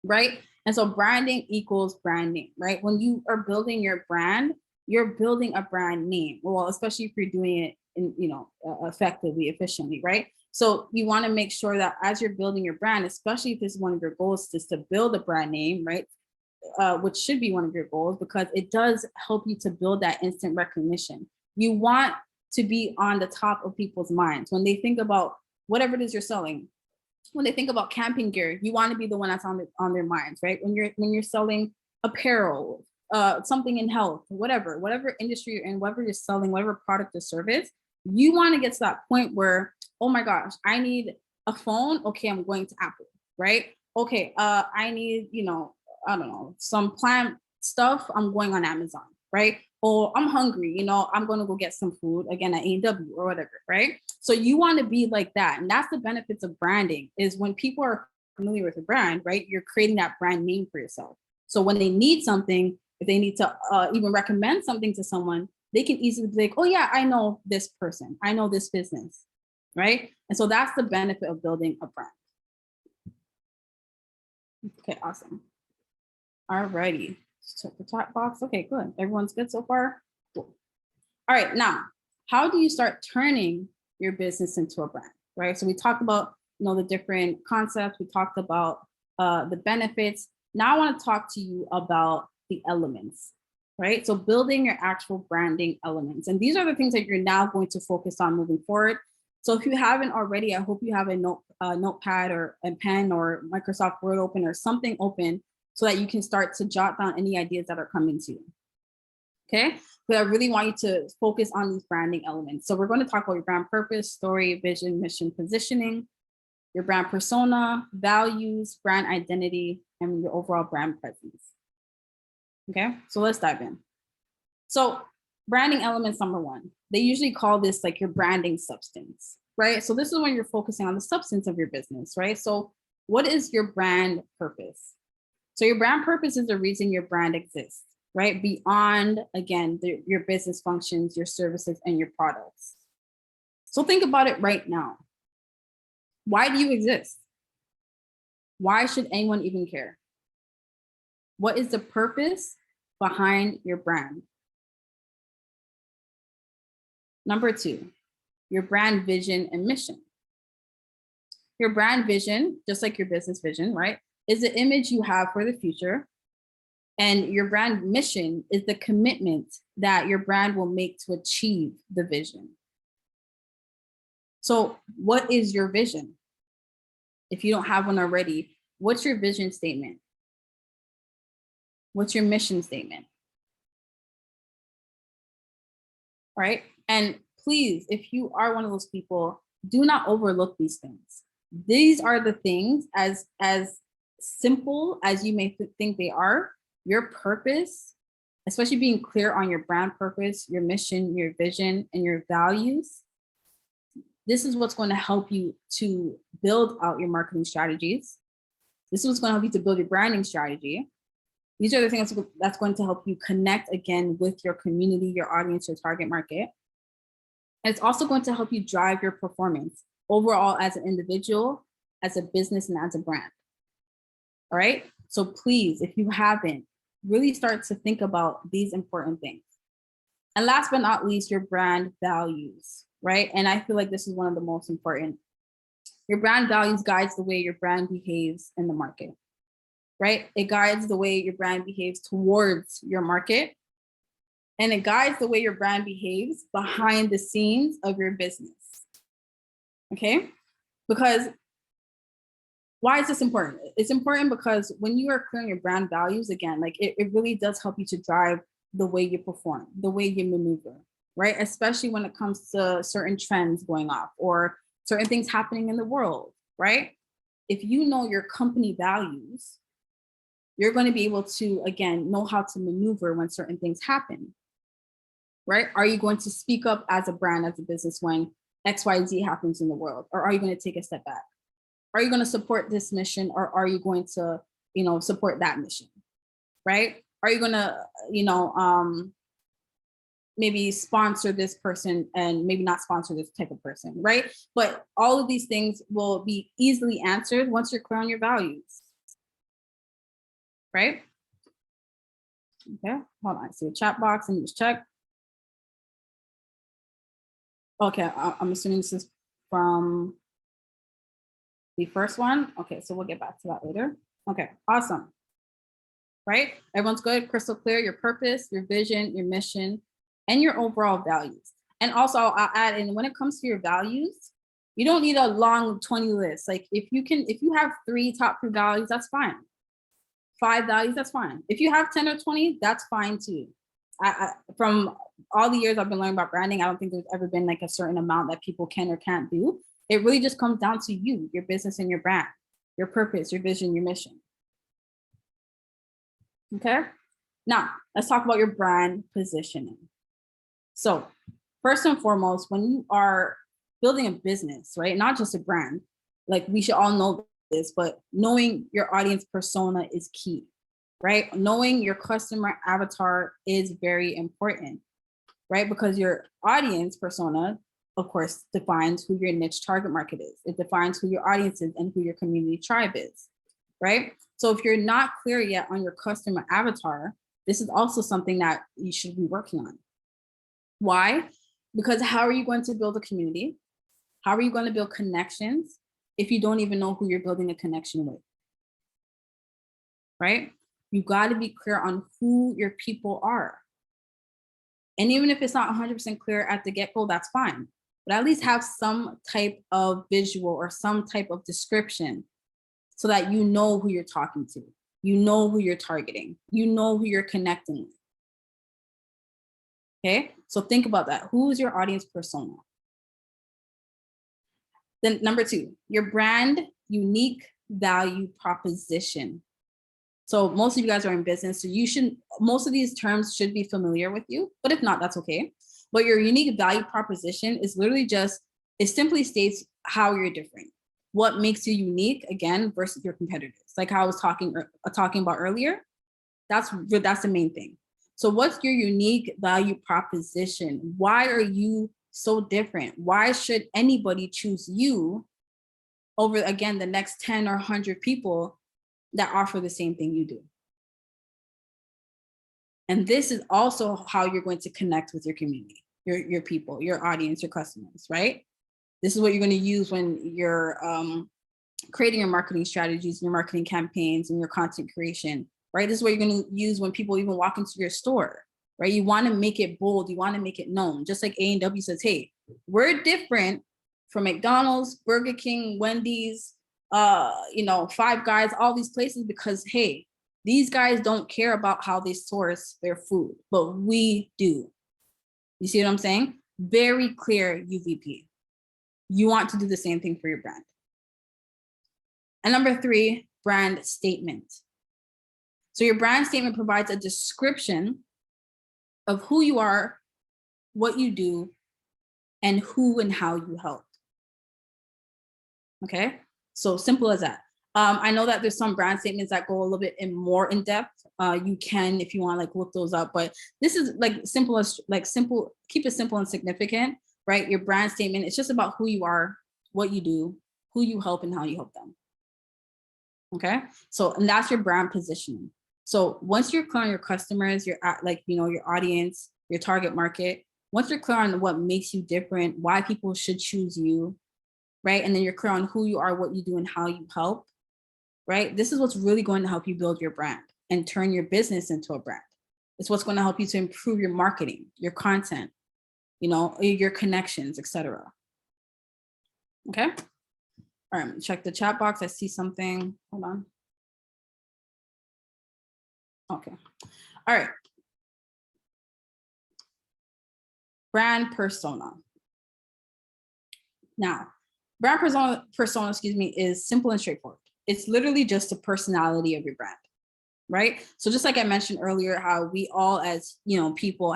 right? And so branding equals branding, right? When you are building your brand, you're building a brand name. Well, especially if you're doing it in, effectively, efficiently, right? So you want to make sure that as you're building your brand, especially if this is one of your goals, is to build a brand name, right? Which should be one of your goals because it does help you to build that instant recognition. You want to be on the top of people's minds when they think about whatever it is you're selling. When they think about camping gear, you want to be the one that's on their minds, right? When you're selling apparel, something in health, whatever industry you're in, whatever you're selling, whatever product or service, you want to get to that point where, oh my gosh, I need a phone. Okay, I'm going to Apple, right? Okay, I need, I don't know, some plant stuff. I'm going on Amazon, right? Or I'm hungry, I'm going to go get some food again at A&W or whatever, right? So you want to be like that. And that's the benefits of branding is when people are familiar with a brand, right? You're creating that brand name for yourself. So when they need something, if they need to even recommend something to someone, they can easily be like, oh yeah, I know this person. I know this business, right? And so that's the benefit of building a brand. Okay, awesome. All righty. Check the chat box. Okay, good. Everyone's good so far? Cool. All right, now, how do you start turning your business into a brand, right? So we talked about, the different concepts. We talked about the benefits. Now I want to talk to you about the elements, right? So building your actual branding elements. And these are the things that you're now going to focus on moving forward. So if you haven't already, I hope you have a notepad or a pen or Microsoft Word open or something open so that you can start to jot down any ideas that are coming to you. Okay, but I really want you to focus on these branding elements. So we're going to talk about your brand purpose, story, vision, mission, positioning. your brand persona, values, brand identity, and your overall brand presence. Okay, so let's dive in. So branding elements, number one, they usually call this like your branding substance, right? So this is when you're focusing on the substance of your business, right? So what is your brand purpose? So your brand purpose is the reason your brand exists, right? Beyond, again, your business functions, your services, and your products. So think about it right now. Why do you exist? Why should anyone even care? What is the purpose behind your brand? Number two, your brand vision and mission. Your brand vision, just like your business vision, right, is the image you have for the future. And your brand mission is the commitment that your brand will make to achieve the vision. So what is your vision? If you don't have one already, what's your vision statement? What's your mission statement? All right. And please, if you are one of those people, do not overlook these things. These are the things, as simple as you may think they are, your purpose, especially being clear on your brand purpose, your mission, your vision, and your values. This is what's going to help you to build out your marketing strategies. This is what's going to help you to build your branding strategy. These are the things that's going to help you connect again with your community, your audience, your target market. And it's also going to help you drive your performance overall as an individual, as a business, and as a brand. All right. So please, if you haven't, really start to think about these important things. And last but not least, your brand values, right? And I feel like this is one of the most important. Your brand values guides the way your brand behaves in the market, right? It guides the way your brand behaves towards your market. And it guides the way your brand behaves behind the scenes of your business. Okay? Because why is this important? It's important because when you are clear on your brand values, again, like it really does help you to drive the way you perform, the way you maneuver, right? Especially when it comes to certain trends going off or certain things happening in the world, right? If you know your company values, you're going to be able to, again, know how to maneuver when certain things happen, right? Are you going to speak up as a brand, as a business when XYZ happens in the world? Or are you going to take a step back? Are you going to support this mission or are you going to, support that mission, right? Are you going to, maybe sponsor this person and maybe not sponsor this type of person, right? But all of these things will be easily answered once you're clear on your values, right? Okay, hold on, I see a chat box, let me just check. Okay, I'm assuming this is from the first one. Okay, so we'll get back to that later. Okay, awesome. Right? Everyone's good, crystal clear, your purpose, your vision, your mission, and your overall values. And also I'll add in, when it comes to your values, you don't need a long 20 list. Like if you have top 3 values, that's fine. 5 values, that's fine. If you have 10 or 20, that's fine too. From all the years I've been learning about branding, I don't think there's ever been like a certain amount that people can or can't do. It really just comes down to you, your business and your brand, your purpose, your vision, your mission. Okay. Now let's talk about your brand positioning. So first and foremost, when you are building a business, right, not just a brand, like we should all know this, but knowing your audience persona is key, right? Knowing your customer avatar is very important, right? Because your audience persona, of course, defines who your niche target market is. It defines who your audience is and who your community tribe is, right? So if you're not clear yet on your customer avatar, this is also something that you should be working on. Why? Because how are you going to build a community? How are you going to build connections if you don't even know who you're building a connection with? Right? You got to be clear on who your people are. And even if it's not 100% clear at the get-go, that's fine. But at least have some type of visual or some type of description so that you know who you're talking to. You know who you're targeting. You know who you're connecting with. Okay, so think about that. Who is your audience persona? Then number 2, your brand unique value proposition. So most of you guys are in business, so most of these terms should be familiar with you, but if not, that's okay. But your unique value proposition is literally it simply states how you're different, what makes you unique, again, versus your competitors. Like how I was talking about earlier, that's the main thing. So what's your unique value proposition? Why are you so different? Why should anybody choose you over, again, the next 10 or 100 people that offer the same thing you do? And this is also how you're going to connect with your community, your people, your audience, your customers, right? This is what you're going to use when you're creating your marketing strategies, your marketing campaigns, and your content creation, right? This is what you're going to use when people even walk into your store, right? You want to make it bold. You want to make it known. Just like A&W says, hey, we're different from McDonald's, Burger King, Wendy's, Five Guys, all these places, because, hey, these guys don't care about how they source their food, but we do. You see what I'm saying? Very clear UVP. You want to do the same thing for your brand. And number 3, brand statement. So your brand statement provides a description of who you are, what you do, and who and how you help. Okay, so simple as that. I know that there's some brand statements that go a little bit more in depth. You can, if you want, like look those up, but this is simple, keep it simple and significant, right? Your brand statement, it's just about who you are, what you do, who you help, and how you help them. Okay, so, and that's your brand positioning. So once you're clear on your customers, your audience, your target market, once you're clear on what makes you different, why people should choose you, right? And then you're clear on who you are, what you do, and how you help, right? This is what's really going to help you build your brand and turn your business into a brand. It's what's going to help you to improve your marketing, your content, your connections, etc. Okay. All right, check the chat box. I see something. Hold on. Okay. All right. Brand persona. Now, brand persona, is simple and straightforward. It's literally just the personality of your brand, right? So just like I mentioned earlier, how we all, as people,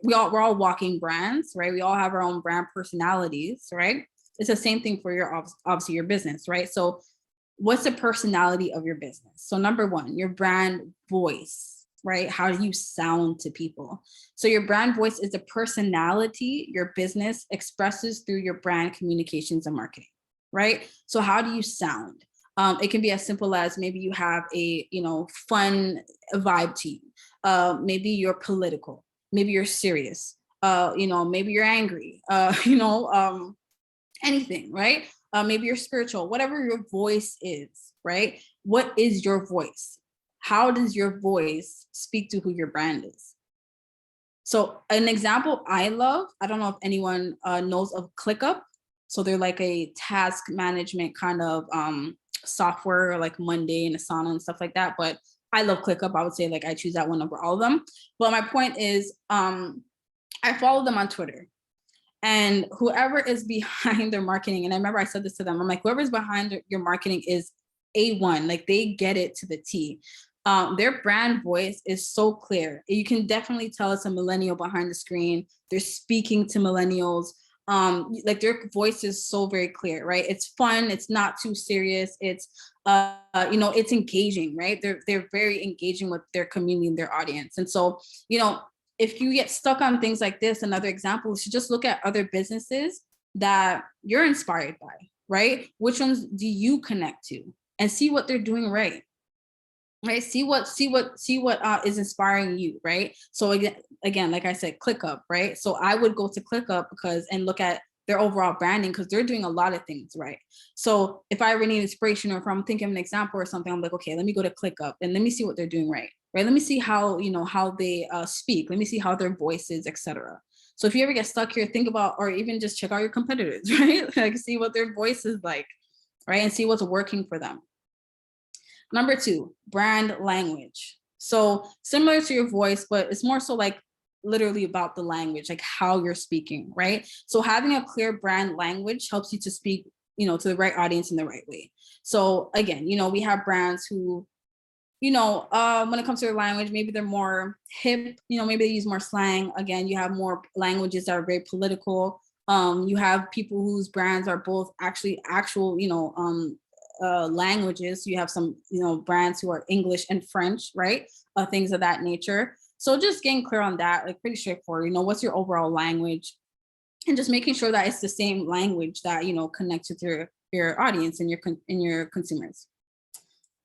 we're all walking brands, right? We all have our own brand personalities, right? It's the same thing for obviously your business, right? So what's the personality of your business? So number 1, your brand voice, right? How do you sound to people? So your brand voice is the personality your business expresses through your brand communications and marketing, right? So how do you sound? It can be as simple as maybe you have a fun vibe to you. Maybe you're political. Maybe you're serious. Maybe you're angry. Anything, right? Maybe you're spiritual, whatever your voice is, right? What is your voice? How does your voice speak to who your brand is? So an example I love, I don't know if anyone knows of ClickUp. So they're like a task management kind of software, like Monday and Asana and stuff like that. But I love ClickUp. I would say I choose that one over all of them. But my point is, I follow them on Twitter. And whoever is behind their marketing, and I remember I said this to them, I'm like, whoever's behind your marketing is A1, like they get it to the T. Their brand voice is so clear. You can definitely tell it's a millennial behind the screen. They're speaking to millennials. Their voice is so very clear, right? It's fun. It's not too serious. It's, it's engaging, right? They're very engaging with their community and their audience. And so, if you get stuck on things like this, another example is to just look at other businesses that you're inspired by, right? Which ones do you connect to, and see what they're doing right? Right? See what is inspiring you, right? So again, like I said, ClickUp, right? So I would go to ClickUp and look at their overall branding, because they're doing a lot of things right. So if I ever need inspiration, or if I'm thinking of an example or something, I'm like, okay, let me go to ClickUp and let me see what they're doing right. Right? Let me see how they speak. Let me see how their voice is, etc. So if you ever get stuck here, think about, or even just check out your competitors, right? Like see what their voice is like, right? And see what's working for them. Number 2, brand language. So similar to your voice, but it's more so like literally about the language, like how you're speaking, right? So having a clear brand language helps you to speak to the right audience in the right way. So again, we have brands who, when it comes to their language, maybe they're more hip, maybe they use more slang. Again, you have more languages that are very political. You have people whose brands are both actual, languages. You have some, brands who are English and French, right? Things of that nature. So just getting clear on that, like pretty straightforward, what's your overall language, and just making sure that it's the same language that, connects with your audience and your consumers.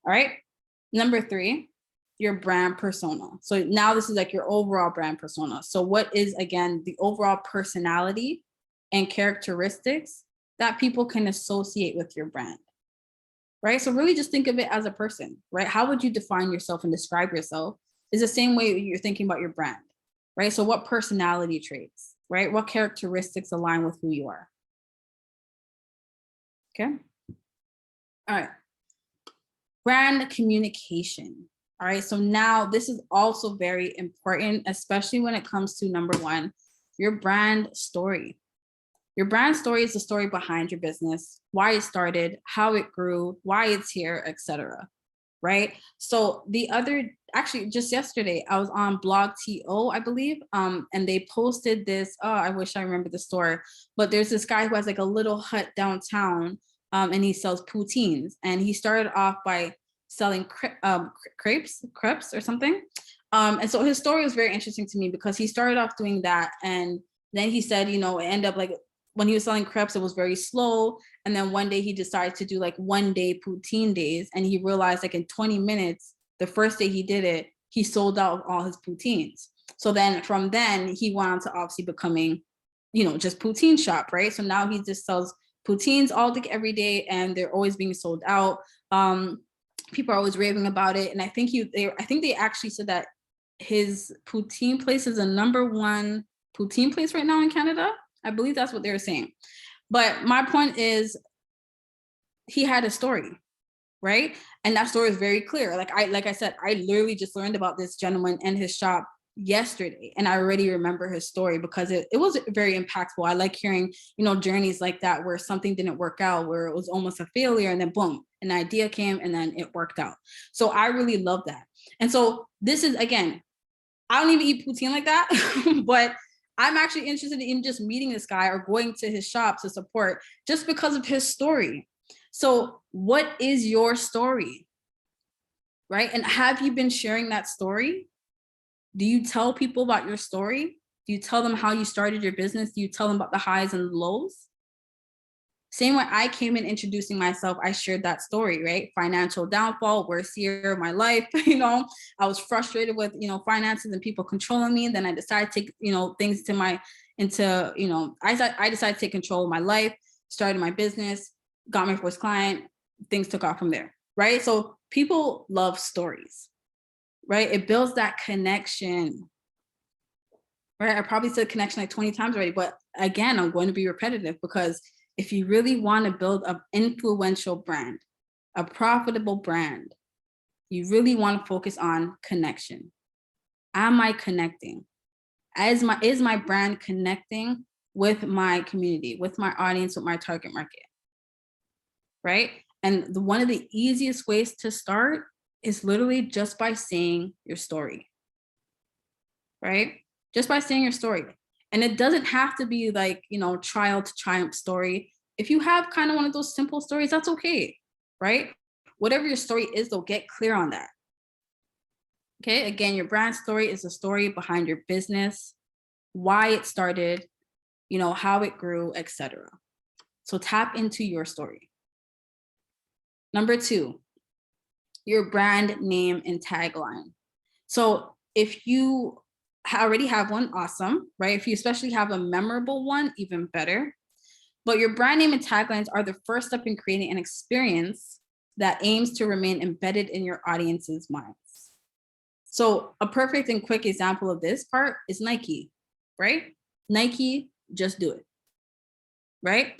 All right. Number 3, your brand persona. So now this is like your overall brand persona. So what is, again, the overall personality and characteristics that people can associate with your brand, right? So really just think of it as a person, right? How would you define yourself and describe yourself is the same way you're thinking about your brand, right? So what personality traits, right? What characteristics align with who you are? Okay. All right. Brand communication. All right. So now this is also very important, especially when it comes to number 1, your brand story. Your brand story is the story behind your business, why it started, how it grew, why it's here, etc. Right. So actually just yesterday, I was on Blog TO, I believe, and they posted this. Oh, I wish I remember the store, but there's this guy who has like a little hut downtown, and he sells poutines, and he started off by selling crepes or something. And so his story was very interesting to me because he started off doing that, and then he said, it ended up like when he was selling crepes, it was very slow. And then one day he decided to do like 1-day poutine days. And he realized like in 20 minutes, the first day he did it, he sold out of all his poutines. So then from then he went on to obviously becoming, just poutine shop, right? So now he just sells poutines every day, and they're always being sold out. People are always raving about it. And I think they actually said that his poutine place is the #1 poutine place right now in Canada. I believe that's what they were saying. But my point is, he had a story, right? And that story is very clear. Like I said, I literally just learned about this gentleman and his shop yesterday, and I already remember his story because it was very impactful. I like hearing, journeys like that where something didn't work out, where it was almost a failure, and then boom, an idea came and then it worked out. So I really love that. And so this is, again, I don't even eat poutine like that, but I'm actually interested in just meeting this guy or going to his shop to support just because of his story. So what is your story, right? And have you been sharing that story? Do you tell people about your story? Do you tell them how you started your business? Do you tell them about the highs and the lows? Same way I came in introducing myself, I shared that story, right? Financial downfall, worst year of my life. I was frustrated with, finances and people controlling me. Then I decided to take, things I decided to take control of my life, started my business, got my first client, things took off from there, right? So people love stories, right? It builds that connection, right? I probably said connection like 20 times already, but again, I'm going to be repetitive because if you really want to build an influential brand, a profitable brand, you really want to focus on connection. Am I connecting? Is my brand connecting with my community, with my audience, with my target market? Right? And one of the easiest ways to start is literally just by saying your story. Right? Just by saying your story. And it doesn't have to be like, trial to triumph story. If you have kind of one of those simple stories, that's okay, right? Whatever your story is, though, get clear on that. Okay, again, your brand story is the story behind your business, why it started, how it grew, etc. So tap into your story. Number 2, your brand name and tagline. So if you already have one, awesome, right? If you especially have a memorable one, even better. But your brand name and taglines are the first step in creating an experience that aims to remain embedded in your audience's minds. So a perfect and quick example of this part is Nike, right? Nike, just do it, right?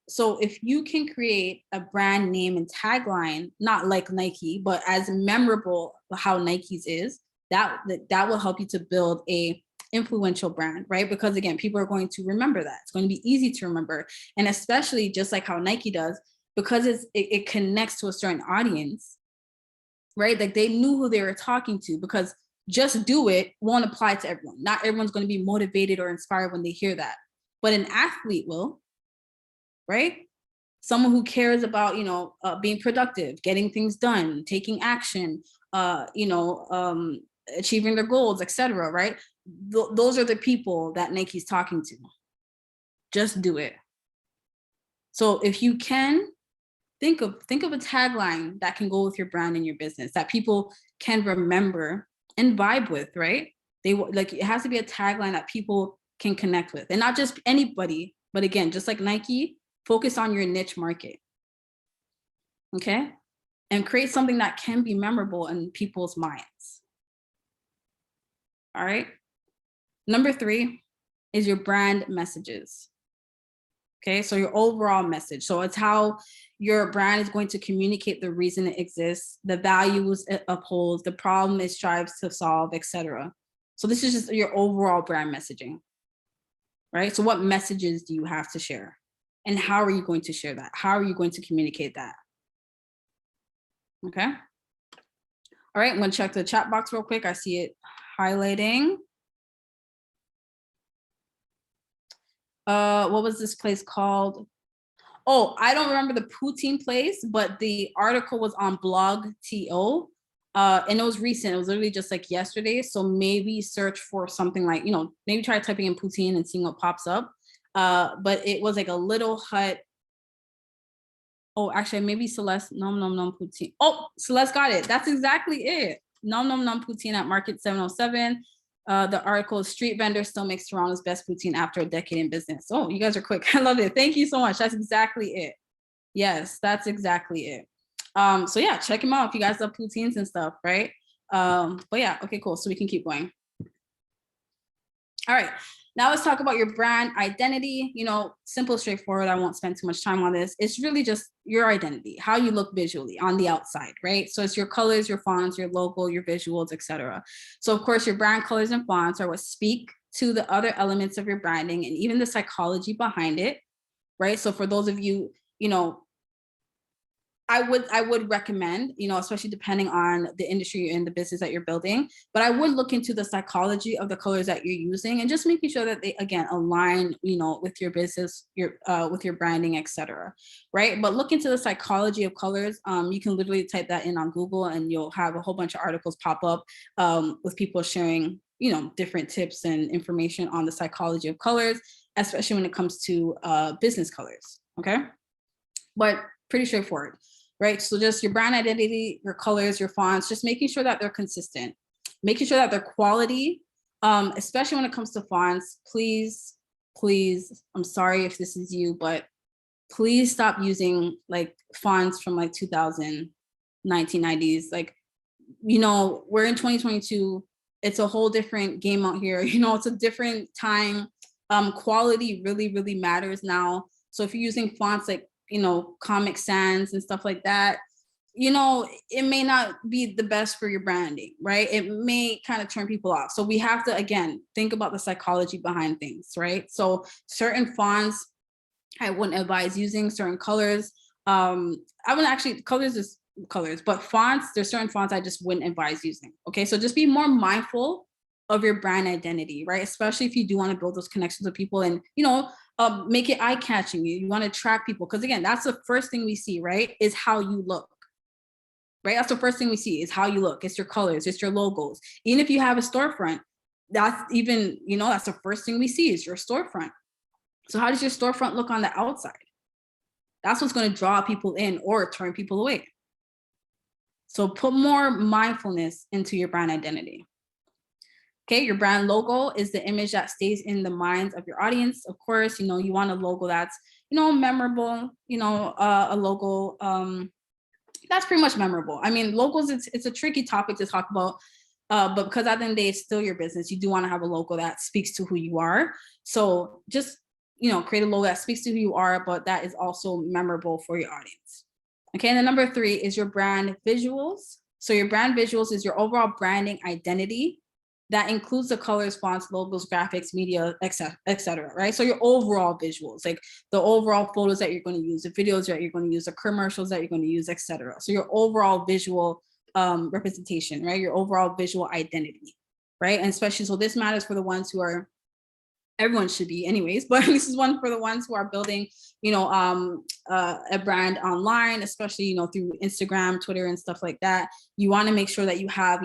So if you can create a brand name and tagline, not like Nike, but as memorable how Nike's is, that will help you to build a influential brand, right? Because again, people are going to remember that. It's going to be easy to remember. And especially just like how Nike does, because it connects to a certain audience, right? Like they knew who they were talking to, because just do it won't apply to everyone. Not everyone's going to be motivated or inspired when they hear that, but an athlete will, right? Someone who cares about, being productive, getting things done, taking action, achieving their goals, etc. Right? Those are the people that Nike's talking to. Just do it. So if you can, think of a tagline that can go with your brand and your business that people can remember and vibe with, right? It has to be a tagline that people can connect with, and not just anybody, but again, just like Nike, focus on your niche market. Okay? And create something that can be memorable in people's minds. All right? Number 3 is your brand messages. Okay, so your overall message. So it's how your brand is going to communicate the reason it exists, the values it upholds, the problem it strives to solve, etc. So this is just your overall brand messaging, right? So what messages do you have to share? And how are you going to share that? How are you going to communicate that? Okay. All right, I'm going to check the chat box real quick. I see it highlighting. What was this place called? Oh, I don't remember the poutine place, but the article was on blog.to, and it was recent. It was literally just like yesterday. So maybe search for something like, maybe try typing in poutine and seeing what pops up. But it was like a little hut. Oh, actually, maybe Celeste, nom nom nom poutine. Oh, Celeste got it. That's exactly it. Nom nom nom poutine at Market 707. The article is Street Vendor Still Makes Toronto's Best Poutine After a Decade in Business. Oh, you guys are quick. I love it. Thank you so much. That's exactly it. Yes, that's exactly it. So yeah, check them out if you guys love poutines and stuff, right? But yeah, okay, cool. So we can keep going. All right. Now let's talk about your brand identity. Simple, straightforward. I won't spend too much time on this. It's really just your identity, how you look visually on the outside, right? So it's your colors, your fonts, your logo, your visuals, etc. So of course, your brand colors and fonts are what speak to the other elements of your branding and even the psychology behind it, right? So for those of you, I would recommend, especially depending on the industry and the business that you're building, but I would look into the psychology of the colors that you're using and just making sure that they, again, align, with your business, with your branding, etc. Right? But look into the psychology of colors. You can literally type that in on Google and you'll have a whole bunch of articles pop up with people sharing, different tips and information on the psychology of colors, especially when it comes to business colors. Okay? But pretty straightforward, right? So just your brand identity, your colors, your fonts, just making sure that they're consistent, making sure that they're quality, especially when it comes to fonts. Please, I'm sorry if this is you, but please stop using like fonts from like 2000, 1990s. Like, we're in 2022. It's a whole different game out here. It's a different time. Quality really, really matters now. So if you're using fonts like, Comic Sans and stuff like that, it may not be the best for your branding, right? It may kind of turn people off. So we have to, again, think about the psychology behind things, right? So certain fonts, I wouldn't advise using. Certain colors. I wouldn't actually, colors is colors, but fonts, there's certain fonts I just wouldn't advise using. Okay, so just be more mindful of your brand identity, right? Especially if you do want to build those connections with people and, make it eye-catching. You want to attract people, because again, that's the first thing we see, right? Is how you look, right? That's the first thing we see is how you look. It's your colors, it's your logos. Even if you have a storefront, that's even, that's the first thing we see is your storefront. So how does your storefront look on the outside? That's what's going to draw people in or turn people away. So put more mindfulness into your brand identity. Okay, your brand logo is the image that stays in the minds of your audience. Of course, you want a logo that's, memorable, a logo that's pretty much memorable. I mean, logos, it's a tricky topic to talk about, but because at the end of the day, it's still your business. You do want to have a logo that speaks to who you are. So just, create a logo that speaks to who you are, but that is also memorable for your audience. Okay, and then number 3 is your brand visuals. So your brand visuals is your overall branding identity that includes the colors, fonts, logos, graphics, media, etc., right? So your overall visuals, like the overall photos that you're going to use, the videos that you're going to use, the commercials that you're going to use, etc. So your overall visual representation, right? Your overall visual identity, right? And especially, so this matters for the ones who are, everyone should be anyways, but this is one for the ones who are building, a brand online, especially, through Instagram, Twitter, and stuff like that. You want to make sure that you have,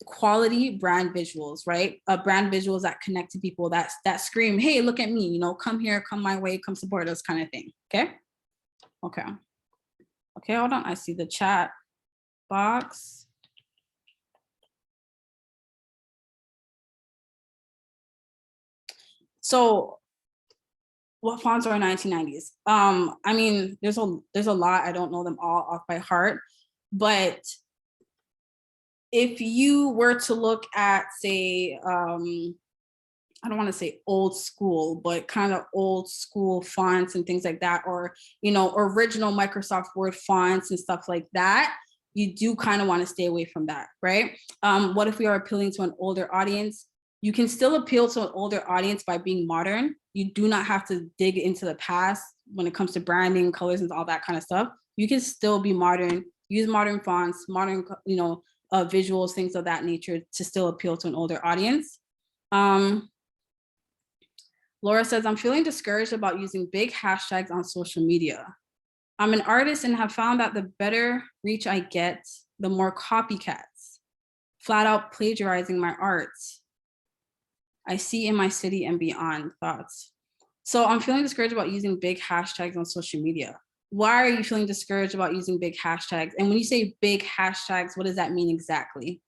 quality brand visuals, right? Brand visuals that connect to people, that scream, hey, look at me, come here, come my way, come support us, kind of thing. Okay, hold on. I see the chat box. So what fonts are 1990s? I mean, there's a lot. I don't know them all off by heart, but if you were to look at, say, I don't want to say old school, but kind of old school fonts and things like that, or, original Microsoft Word fonts and stuff like that, you do kind of want to stay away from that, right? What if we are appealing to an older audience? You can still appeal to an older audience by being modern. You do not have to dig into the past when it comes to branding, colors, and all that kind of stuff. You can still be modern, use modern fonts, modern, visuals, things of that nature to still appeal to an older audience. Laura says, I'm feeling discouraged about using big hashtags on social media. I'm an artist and have found that the better reach I get, the more copycats, flat out plagiarizing my art I see in my city and beyond. Thoughts? So I'm feeling discouraged about using big hashtags on social media. Why are you feeling discouraged about using big hashtags? And when you say big hashtags, what does that mean exactly?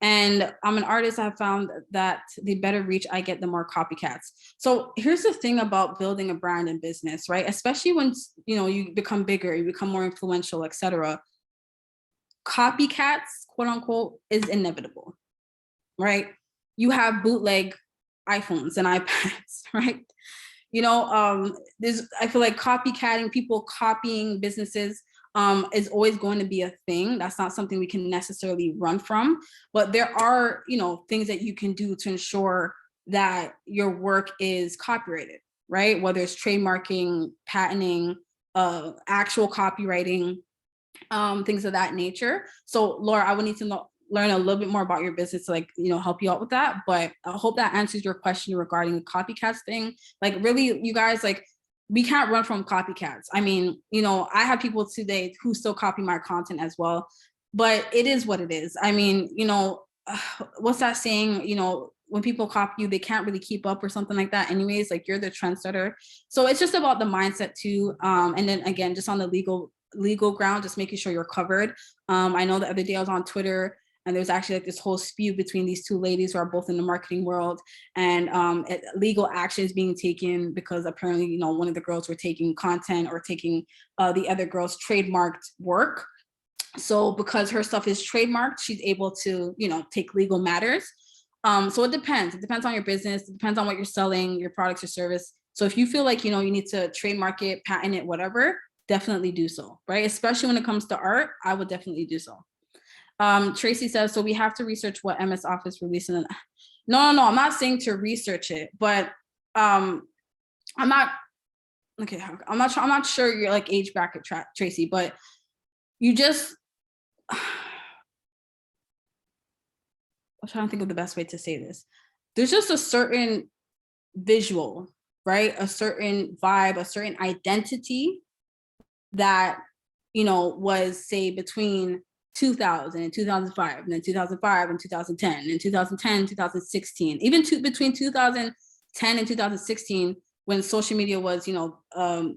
And I'm an artist. I have found that the better reach I get, the more copycats. So here's the thing about building a brand and business, right? Especially when you become bigger, you become more influential, etc. Copycats, quote unquote, is inevitable, right? You have bootleg iPhones and iPads, right? I feel like copycatting, people copying businesses, is always going to be a thing. That's not something we can necessarily run from, but there are, things that you can do to ensure that your work is copyrighted, right? Whether it's trademarking, patenting, actual copywriting, things of that nature. So Laura, I would need to learn a little bit more about your business to help you out with that. But I hope that answers your question regarding the copycats thing. Like really, you guys, we can't run from copycats. I mean, I have people today who still copy my content as well, but it is what it is. I mean, what's that saying? When people copy you, they can't really keep up or something like that anyways. Like you're the trendsetter. So it's just about the mindset too. And then again, just on the legal ground, just making sure you're covered. I know the other day I was on Twitter and there's actually this whole spew between these two ladies who are both in the marketing world, and legal actions being taken because apparently, one of the girls were taking content or taking the other girl's trademarked work. So because her stuff is trademarked, she's able to, take legal matters. So it depends. It depends on your business. It depends on what you're selling, your products or service. So if you feel like, you need to trademark it, patent it, whatever, definitely do so, right? Especially when it comes to art, I would definitely do so. Tracy says, so we have to research what MS Office released. No, I'm not saying to research it, but I'm not sure your age bracket, Tracy, but you just, I'm trying to think of the best way to say this. There's just a certain visual, right? A certain vibe, a certain identity that, was, say, between 2000 and 2005, and then 2005 and 2010, and 2010, 2016, even between 2010 and 2016, when social media was,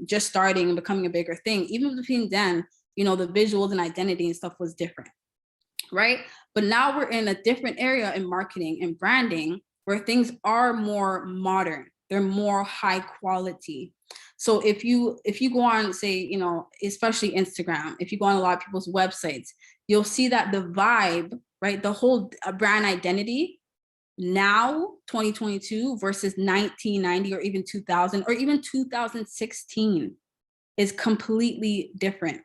just starting and becoming a bigger thing. Even between then, the visuals and identity and stuff was different, right? But now we're in a different area in marketing and branding where things are more modern. They're more high quality. So if you go on, say, especially Instagram, if you go on a lot of people's websites, you'll see that the vibe, right, the whole brand identity now, 2022 versus 1990 or even 2000 or even 2016 is completely different.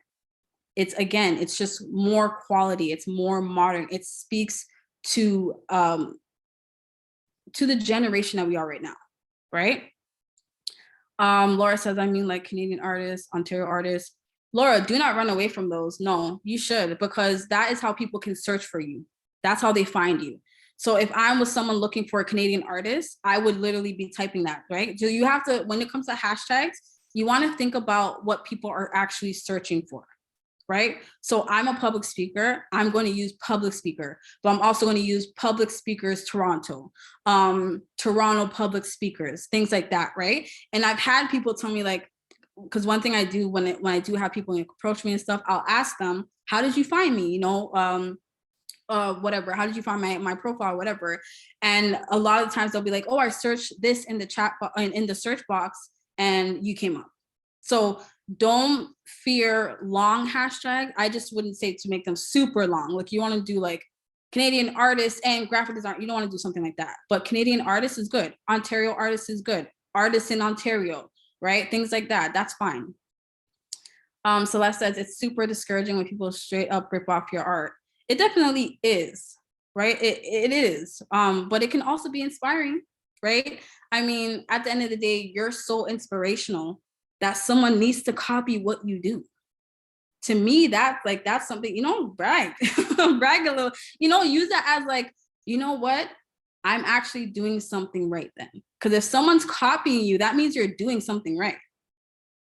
It's just more quality. It's more modern. It speaks to the generation that we are right now, right? Laura says, I mean, like Canadian artists, Ontario artists. Laura, do not run away from those. No, you should, because that is how people can search for you. That's how they find you. So if I was someone looking for a Canadian artist, I would literally be typing that, right? So you have to, when it comes to hashtags, you want to think about what people are actually searching for, right? So I'm a public speaker. I'm going to use public speaker, but I'm also going to use public speakers Toronto, Toronto public speakers, things like that, right? And I've had people tell me, like, because one thing I do when I do have people approach me and stuff, I'll ask them, how did you find me? You know, whatever, how did you find my profile, whatever. And a lot of times they'll be like, oh, I searched this in the chat in the search box and you came up. So don't fear long hashtags. I just wouldn't say to make them super long. Like you want to do like Canadian artists and graphic design. You don't want to do something like that. But Canadian artists is good. Ontario artists is good. Artists in Ontario, right? Things like that. That's fine. Celeste says it's super discouraging when people straight up rip off your art. It definitely is, right? It is. But it can also be inspiring, right? I mean, at the end of the day, you're so inspirational that someone needs to copy what you do. To me, that's something, you know, brag, brag a little, you know, use that as like, you know what? I'm actually doing something right then. Because if someone's copying you, that means you're doing something right,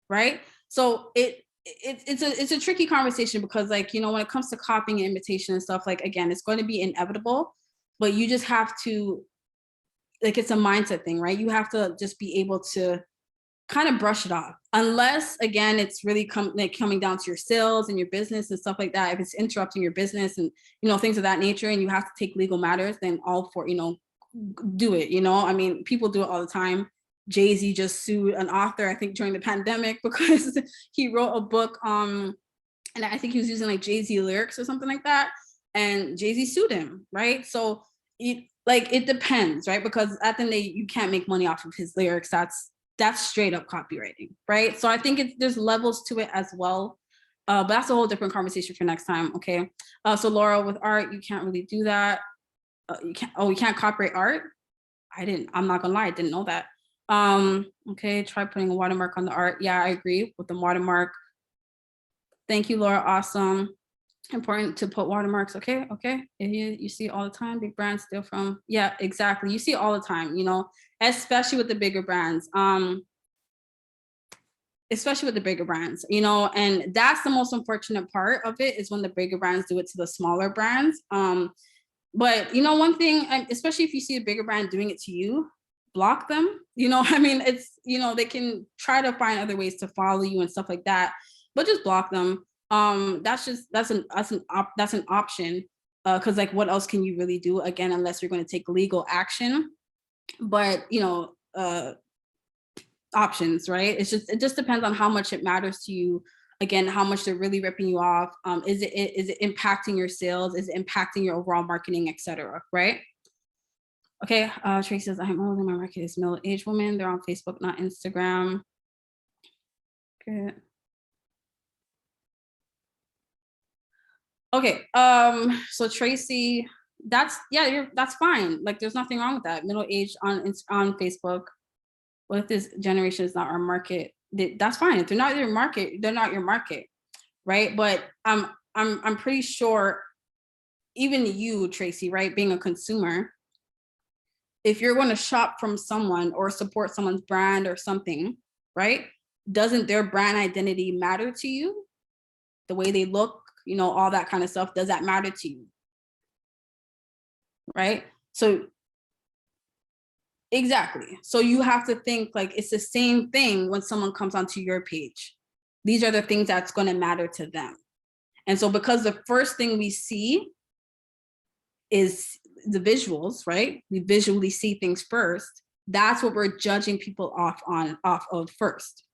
right? So it's a tricky conversation because, like, you know, when it comes to copying and imitation and stuff, like, again, it's going to be inevitable, but you just have to, like, it's a mindset thing, right? You have to just be able to kind of brush it off, unless, again, it's really coming down to your sales and your business and stuff like that. If it's interrupting your business and, you know, things of that nature, and you have to take legal matters, then all for, you know, do it. You know, I mean, people do it all the time. Jay-Z just sued an author, I think, during the pandemic because he wrote a book, and I think he was using like Jay-Z lyrics or something like that, and Jay-Z sued him, right? So it depends, right? Because at the end of the day, you can't make money off of his lyrics. That's straight up copywriting, right? So I think there's levels to it as well. But that's a whole different conversation for next time, okay? So Laura, with art, you can't really do that. You can't copyright art? I'm not gonna lie, I didn't know that. Okay, try putting a watermark on the art. Yeah, I agree with the watermark. Thank you, Laura, awesome. Important to put watermarks, okay? You see all the time, big brands steal from, yeah, exactly. You see all the time, you know, especially with the bigger brands. Especially with the bigger brands, you know, and that's the most unfortunate part of it, is when the bigger brands do it to the smaller brands. But, you know, one thing, especially if you see a bigger brand doing it to you, block them. You know, I mean, it's, you know, they can try to find other ways to follow you and stuff like that, but just block them. That's an option, because like, what else can you really do, again, unless you're going to take legal action? But, you know, options, right? It just depends on how much it matters to you. Again, how much they're really ripping you off. Is it impacting your sales? Is it impacting your overall marketing, etc., right? Okay, Tracy says, I'm older, my market is middle-aged women. They're on Facebook, not Instagram. Good. Okay, so Tracy, that's fine. Like, there's nothing wrong with that. Middle-aged on Facebook. What if this generation is not our market? That's fine. If they're not your market, they're not your market, right? But I'm pretty sure, even you, Tracy, right, being a consumer, if you're going to shop from someone or support someone's brand or something, right, doesn't their brand identity matter to you? The way they look, you know, all that kind of stuff, does that matter to you? Right? So exactly. So you have to think like it's the same thing when someone comes onto your page. These are the things that's going to matter to them. And so because the first thing we see is the visuals, right? We visually see things first. That's what we're judging people off of first,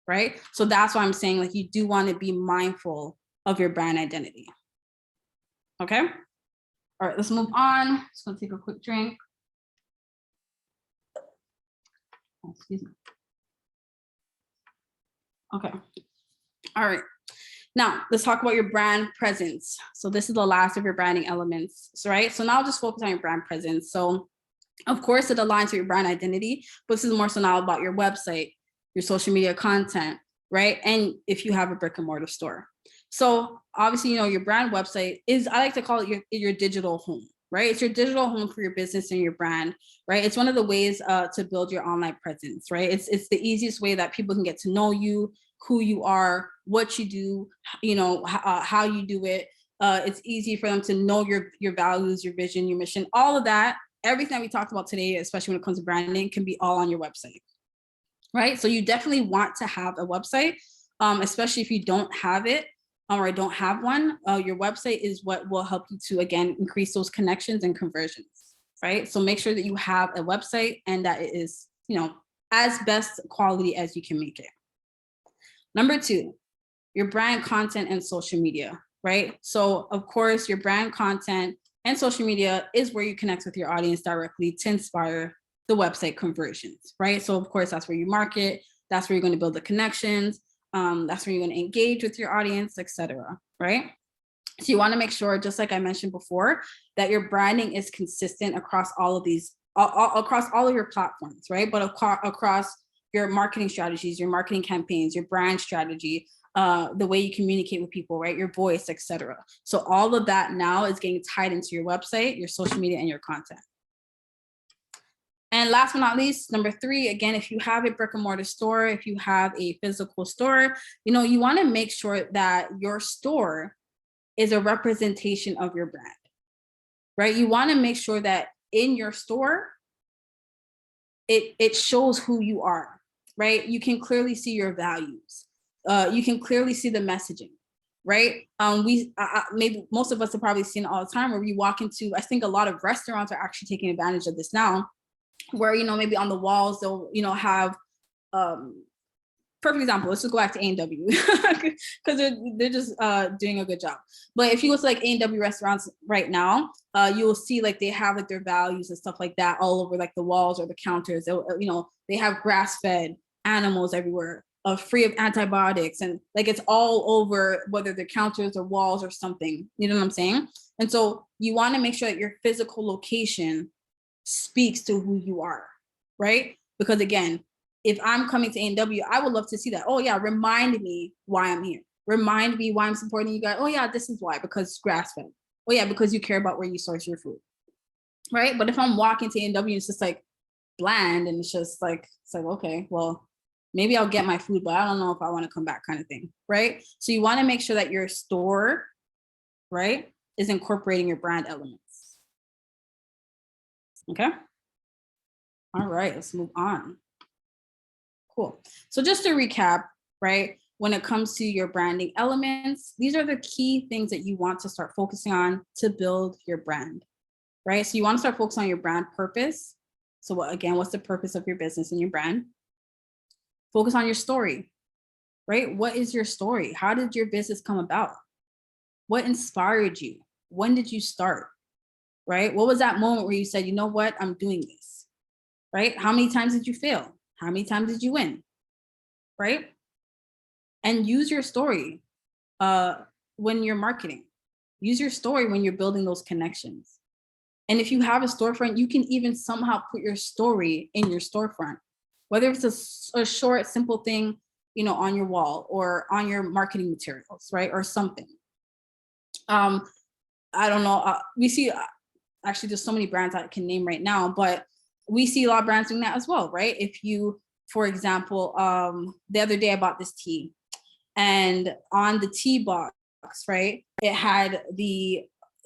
right? So that's why I'm saying, like, you do want to be mindful of your brand identity. Okay? All right, let's move on. Just gonna take a quick drink. Oh, excuse me. Okay. All right. Now, let's talk about your brand presence. So this is the last of your branding elements, right? So now I'll just focus on your brand presence. So of course it aligns with your brand identity, but this is more so now about your website, your social media content, right? And if you have a brick and mortar store. So obviously, your brand website is, I like to call it your digital home, right? It's your digital home for your business and your brand, right? It's one of the ways to build your online presence, right? It's the easiest way that people can get to know you, who you are, what you do, how you do it. It's easy for them to know your values, your vision, your mission, all of that. Everything that we talked about today, especially when it comes to branding, can be all on your website, right? So you definitely want to have a website, especially if you don't have it or don't have one. Your website is what will help you to, again, increase those connections and conversions, right? So make sure that you have a website and that it is, as best quality as you can make it. Number 2, your brand content and social media, right? So of course, your brand content and social media is where you connect with your audience directly to inspire the website conversions, right? So of course, that's where you market, that's where you're going to build the connections, that's where you're going to engage with your audience, etc., right? So you want to make sure, just like I mentioned before, that your branding is consistent across all of these, across all of your platforms, right? But across your marketing strategies, your marketing campaigns, your brand strategy, the way you communicate with people, right? Your voice, etc. So all of that now is getting tied into your website, your social media, and your content. And last but not least, number 3, again, if you have a brick and mortar store, if you have a physical store, you want to make sure that your store is a representation of your brand, right? You want to make sure that in your store, it shows who you are, right? You can clearly see your values. You can clearly see the messaging, right? Maybe most of us have probably seen it all the time where we walk into, I think a lot of restaurants are actually taking advantage of this now, where, maybe on the walls, they'll, have, perfect example, let's just go back to A&W because they're just doing a good job. But if you go to like A&W restaurants right now, you will see like they have like their values and stuff like that all over like the walls or the counters. They have grass-fed animals everywhere, free of antibiotics, and like it's all over, whether they're counters or walls or something. You know what I'm saying? And so you want to make sure that your physical location speaks to who you are, right? Because again, if I'm coming to A&W, I would love to see that. Oh yeah, remind me why I'm here. Remind me why I'm supporting you guys. Oh yeah, this is why, because it's grass-fed. Oh yeah, because you care about where you source your food, right? But if I'm walking to A&W, it's just like bland, and it's like, okay, well, maybe I'll get my food, but I don't know if I want to come back, kind of thing, right? So you want to make sure that your store, right, is incorporating your brand elements. Okay. All right, let's move on. Cool. So just to recap, right, when it comes to your branding elements, these are the key things that you want to start focusing on to build your brand, right? So you want to start focusing on your brand purpose. So what's the purpose of your business and your brand? Focus on your story, right? What is your story? How did your business come about? What inspired you? When did you start, right? What was that moment where you said, you know what, I'm doing this, right? How many times did you fail? How many times did you win, right? And use your story when you're marketing. Use your story when you're building those connections. And if you have a storefront, you can even somehow put your story in your storefront, whether it's a short, simple thing, on your wall or on your marketing materials, right? Or something. I don't know. We see, actually, there's so many brands I can name right now, but we see a lot of brands doing that as well, right? If you, for example, the other day I bought this tea, and on the tea box, right, it had the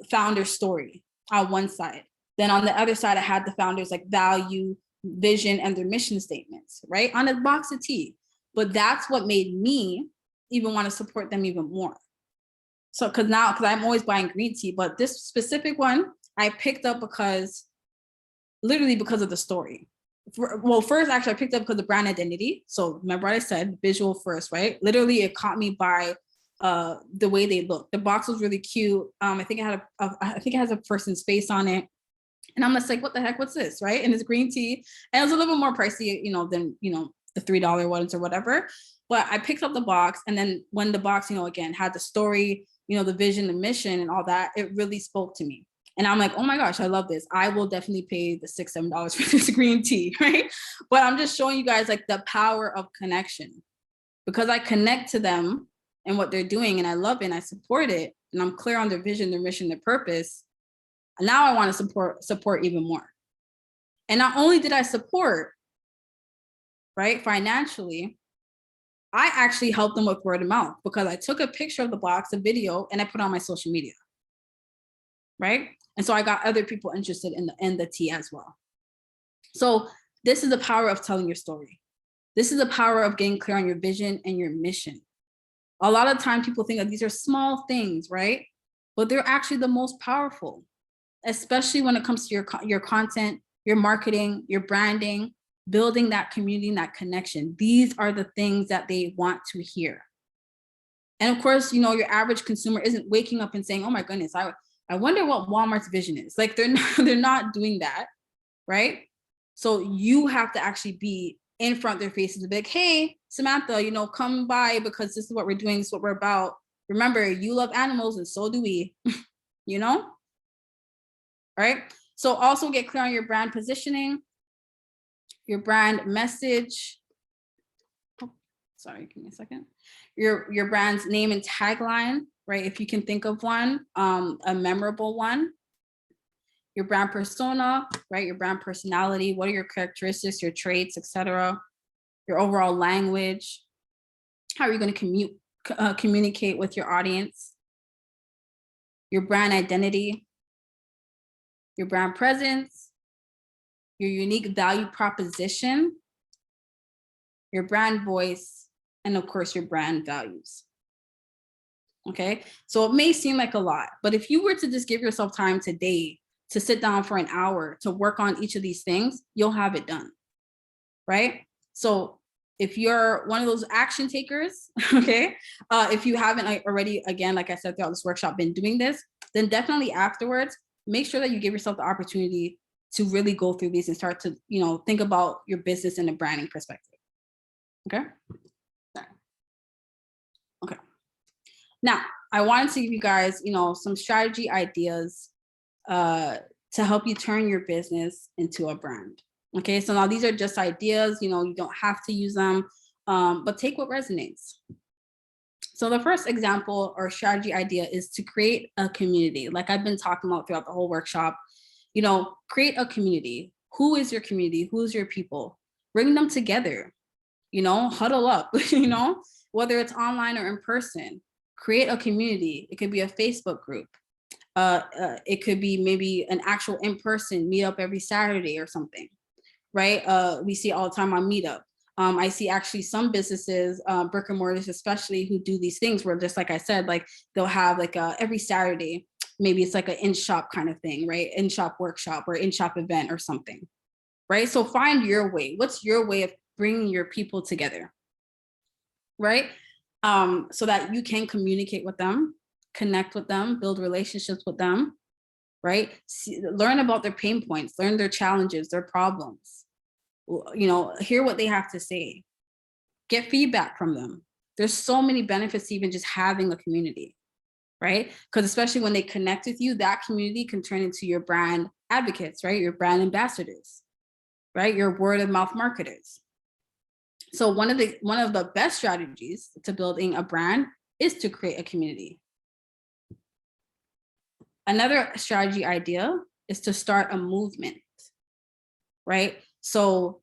founder story on one side. Then on the other side, it had the founders like value, vision, and their mission statements, right, on a box of tea. But that's what made me even want to support them even more. So, because I'm always buying green tea, but this specific one I picked up literally because of the story. First, actually, I picked up because of brand identity. So remember what I said, visual first, right? Literally, it caught me by the way they look. The box was really cute. I think it has a person's face on it. And I'm just like, what the heck, what's this, right? And it's green tea. And it was a little bit more pricey, than, the $3 ones or whatever. But I picked up the box, and then when the box, again, had the story, the vision, the mission, and all that, it really spoke to me. And I'm like, oh my gosh, I love this. I will definitely pay the $6, $7 for this green tea, right? But I'm just showing you guys like the power of connection, because I connect to them and what they're doing, and I love it, and I support it, and I'm clear on their vision, their mission, their purpose. And now I want to support even more. And not only did I support, right, financially, I actually helped them with word of mouth, because I took a picture of the box, a video, and I put it on my social media, right? And so I got other people interested in the tea as well. So this is the power of telling your story. This is the power of getting clear on your vision and your mission. A lot of times people think that these are small things, right? But they're actually the most powerful, especially when it comes to your content, your marketing, your branding, building that community and that connection. These are the things that they want to hear. And of course, your average consumer isn't waking up and saying, oh my goodness, I wonder what Walmart's vision is. Like they're not doing that, right? So you have to actually be in front of their faces and be like, hey, Samantha, come by, because this is what we're doing, this is what we're about. Remember, you love animals and so do we, All right? So also get clear on your brand positioning, your brand message. Oh, sorry, give me a second. Your brand's name and tagline, right? If you can think of one, a memorable one. Your brand persona, right? Your brand personality. What are your characteristics, your traits, etc. Your overall language. How are you going to communicate with your audience? Your brand identity. Your brand presence. Your unique value proposition. Your brand voice. And of course, your brand values. Okay, so it may seem like a lot, but if you were to just give yourself time today to sit down for an hour to work on each of these things, you'll have it done, right? So if you're one of those action takers, okay, if you haven't already, again, like I said, throughout this workshop, been doing this, then definitely afterwards, make sure that you give yourself the opportunity to really go through these and start to, think about your business in a branding perspective, okay? Okay. Now, I wanted to give you guys, some strategy ideas to help you turn your business into a brand. Okay, so now these are just ideas, you don't have to use them, but take what resonates. So the first example or strategy idea is to create a community. Like I've been talking about throughout the whole workshop, create a community. Who is your community? Who's your people? Bring them together, huddle up, whether it's online or in person. Create a community. It could be a Facebook group. It could be maybe an actual in-person meetup every Saturday or something, right? We see all the time on Meetup. I see actually some businesses, brick-and-mortars especially, who do these things where, just like I said, like they'll have like every Saturday, maybe it's like an in-shop kind of thing, right? In-shop workshop or in-shop event or something, right? So find your way. What's your way of bringing your people together, right? So that you can communicate with them, connect with them, build relationships with them, right? Learn about their pain points, learn their challenges, their problems, hear what they have to say, get feedback from them. There's so many benefits to even just having a community, right? Because especially when they connect with you, that community can turn into your brand advocates, right? Your brand ambassadors, right? Your word of mouth marketers. So one of the best strategies to building a brand is to create a community. Another strategy idea is to start a movement, right? So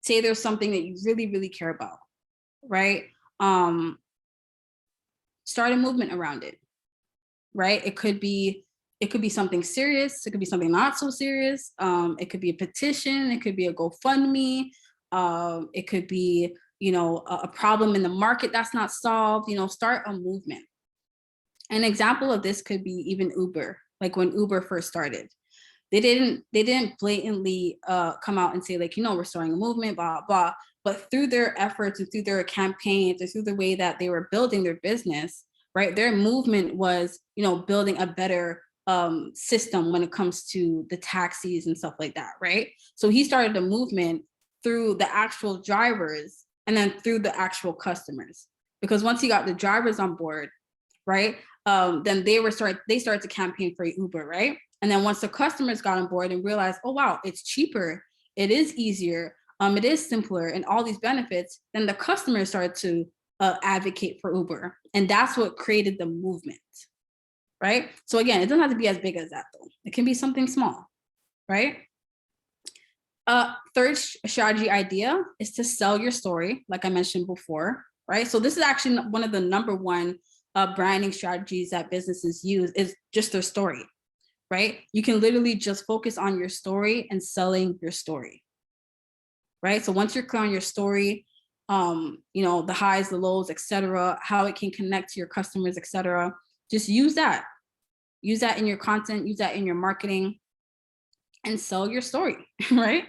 say there's something that you really, really care about, right? Start a movement around it, right? It could be something serious. It could be something not so serious. It could be a petition. It could be a GoFundMe. It could be, a problem in the market that's not solved. Start a movement. An example of this could be even Uber. Like when Uber first started, they didn't blatantly come out and say like, we're starting a movement, blah, blah. But through their efforts and through their campaigns and through the way that they were building their business, right? Their movement was, building a better system when it comes to the taxis and stuff like that, right? So he started a movement through the actual drivers and then through the actual customers. Because once he got the drivers on board, right, then they started to campaign for Uber, right? And then once the customers got on board and realized, oh wow, it's cheaper, it is easier, it is simpler, and all these benefits, then the customers started to advocate for Uber, and that's what created the movement, right? So again, it doesn't have to be as big as that though. It can be something small, right? Third strategy idea is to sell your story, like I mentioned before, right? So this is actually one of the number one branding strategies that businesses use, is just their story, right? You can literally just focus on your story and selling your story, right? So once you're clear on your story, you know, the highs, the lows, etc., how it can connect to your customers, etc., just use that. Use that in your content, use that in your marketing, and sell your story, right?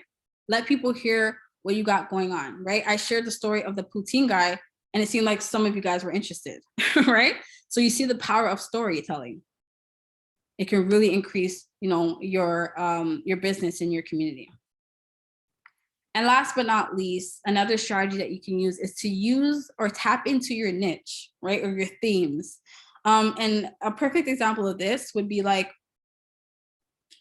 Let people hear what you got going on, right? I shared the story of the poutine guy, and it seemed like some of you guys were interested, right? So you see the power of storytelling. It can really increase, you know, your business in your community. And last but not least, another strategy that you can use is to use or tap into your niche, right? Or your themes. And a perfect example of this would be like,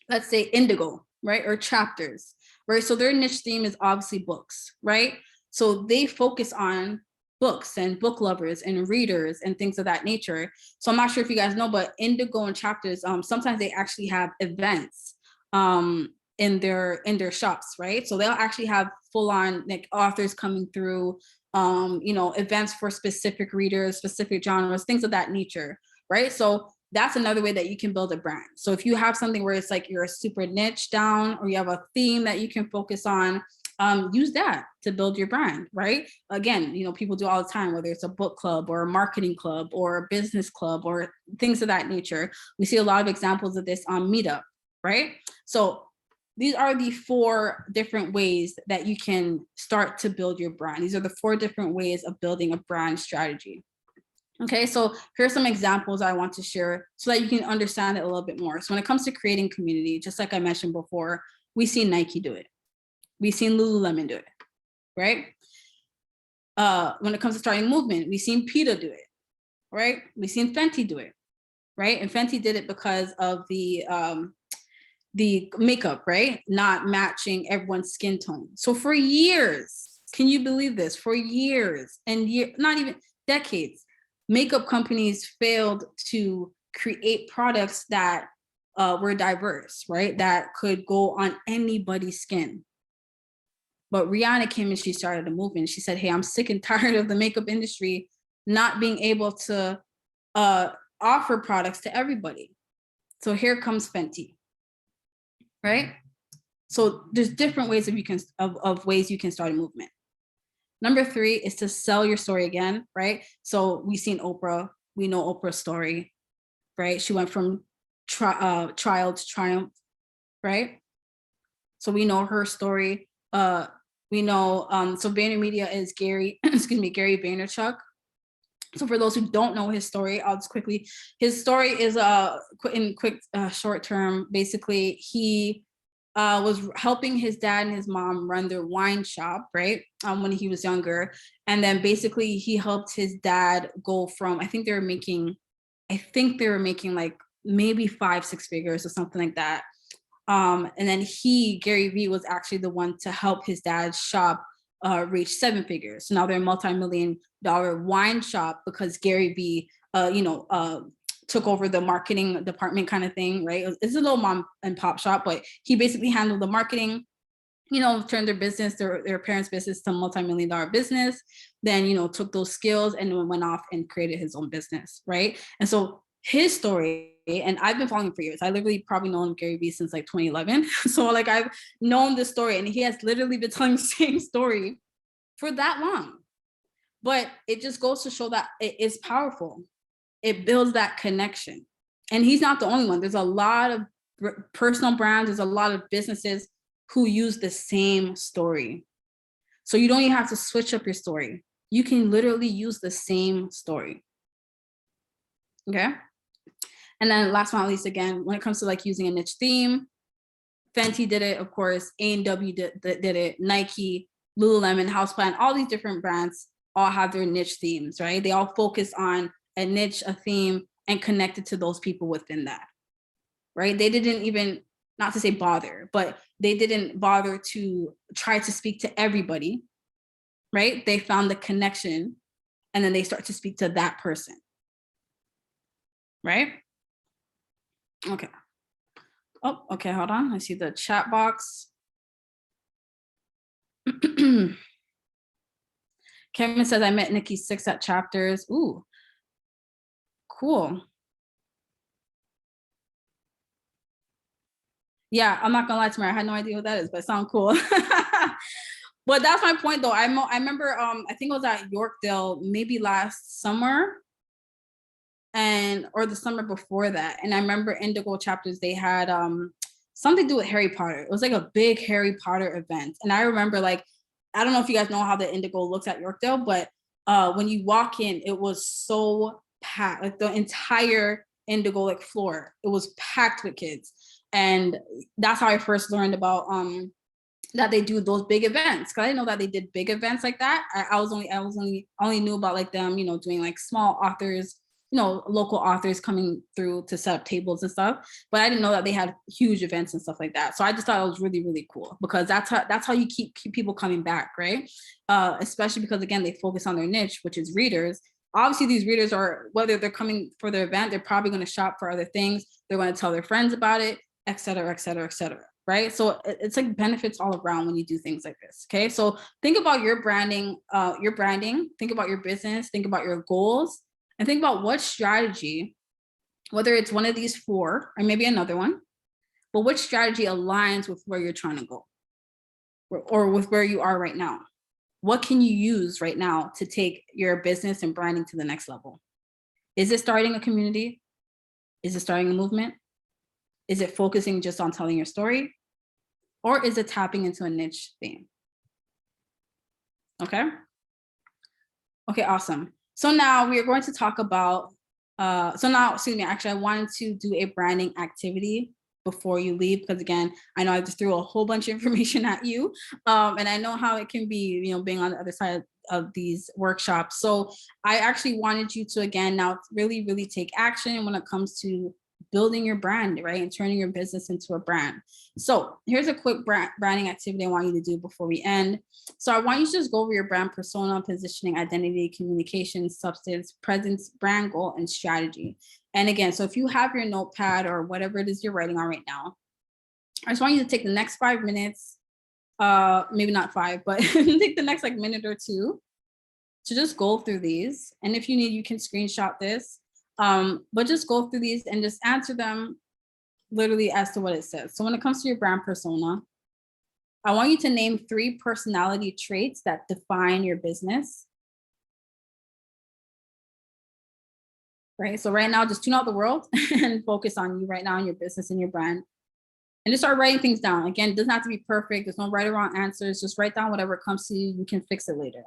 let's say Indigo, right? Or Chapters, right? So their niche theme is obviously books, right? So they focus on books and book lovers and readers and things of that nature. So I'm not sure if you guys know, but Indigo and Chapters, sometimes they actually have events in their shops, right? So they'll actually have full-on like authors coming through, you know, events for specific readers, specific genres, things of that nature, right? So that's another way that you can build a brand. So if you have something where it's like you're a super niche down, or you have a theme that you can focus on, use that to build your brand, right? Again, you know, people do all the time, whether it's a book club or a marketing club or a business club or things of that nature. We see a lot of examples of this on Meetup, right? So these are the 4 different ways that you can start to build your brand. These are the 4 different ways of building a brand strategy. Okay, so here's some examples I want to share so that you can understand it a little bit more. So when it comes to creating community, just like I mentioned before, we've seen Nike do it. We've seen Lululemon do it, right? When it comes to starting movement, we've seen PETA do it, right? We've seen Fenty do it, right? And Fenty did it because of the makeup, right? Not matching everyone's skin tone. So for years, can you believe this? For years and not even decades, makeup companies failed to create products that were diverse, right? That could go on anybody's skin. But Rihanna came and she started a movement. She said, hey, I'm sick and tired of the makeup industry not being able to offer products to everybody. So here comes Fenty, right? So there's different ways of ways you can start a movement. Number 3 is to sell your story again, right? So we've seen Oprah. We know Oprah's story, right? She went from trial to triumph, right? So we know her story. We know, so VaynerMedia is Gary Vaynerchuk. So for those who don't know his story, I'll just quickly, his story is in quick short term, basically he was helping his dad and his mom run their wine shop, right? When he was younger. And then basically he helped his dad go from, I think they were making like maybe 5-6 figures or something like that. And then Gary V was actually the one to help his dad's shop reach 7 figures. So now they're a multi-million-dollar wine shop because Gary V, took over the marketing department kind of thing, right? It's a little mom and pop shop, but he basically handled the marketing, turned their parents' business to a multi-million-dollar business, then, took those skills and went off and created his own business, right? And so his story, and I've been following him for years. I literally probably known Gary Vee since like 2011. So like I've known this story and he has literally been telling the same story for that long. But it just goes to show that it is powerful. It builds that connection. And he's not the only one. There's a lot of personal brands. There's a lot of businesses who use the same story. So you don't even have to switch up your story. You can literally use the same story. Okay. And then last but not least, again, when it comes to like using a niche theme, Fenty did it, of course, A&W did it, Nike, Lululemon, Houseplant, all these different brands all have their niche themes, right? They all focus on a niche, a theme, and connected to those people within that, right? They didn't even, not to say bother, but they didn't bother to try to speak to everybody, right? They found the connection and then they start to speak to that person, right? Okay. Oh, okay, hold on. I see the chat box. Kevin says, I met Nikki 6 at Chapters. Ooh, cool. Yeah, I'm not gonna lie to me. I had no idea what that is, but it sounds cool. But that's my point though. I remember I think it was at Yorkdale maybe last summer or the summer before that. And I remember Indigo Chapters, they had something to do with Harry Potter. It was like a big Harry Potter event. And I remember, like, I don't know if you guys know how the Indigo looks at Yorkdale, but when you walk in, it was so packed, like the entire Indigo like floor, it was packed with kids. And that's how I first learned about that they do those big events. Cause I didn't know that they did big events like that. I only knew about like them, doing like small authors, local authors coming through to set up tables and stuff. But I didn't know that they had huge events and stuff like that. So I just thought it was really, really cool because that's how you keep people coming back, right? Especially because again, they focus on their niche, which is readers. Obviously, these readers are, whether they're coming for their event, they're probably going to shop for other things. They're going to tell their friends about it, et cetera, et cetera, et cetera. Right. So it's like benefits all around when you do things like this. Okay. So think about your branding, think about your business, think about your goals, and think about what strategy, whether it's one of these 4 or maybe another one, but which strategy aligns with where you're trying to go or with where you are right now. What can you use right now to take your business and branding to the next level? Is it starting a community? Is it starting a movement? Is it focusing just on telling your story? Or is it tapping into a niche theme? Okay. Okay, awesome. So now we are going to talk about, actually I wanted to do a branding activity before you leave, because again, I know I just threw a whole bunch of information at you. And I know how it can be, being on the other side of these workshops. So I actually wanted you to, again, now really, really take action when it comes to building your brand, right? And turning your business into a brand. So here's a quick branding activity I want you to do before we end. So I want you to just go over your brand persona, positioning, identity, communication, substance, presence, brand goal, and strategy. And again, so if you have your notepad or whatever it is you're writing on right now, I just want you to take the next 5 minutes, maybe not 5, but take the next like minute or 2 to just go through these. And if you need, you can screenshot this. But just go through these and just answer them literally as to what it says. So when it comes to your brand persona, I want you to name 3 personality traits that define your business. Right? So right now, just tune out the world and focus on you right now and your business and your brand. And just start writing things down. Again, it doesn't have to be perfect. There's no right or wrong answers. Just write down whatever comes to you. You can fix it later.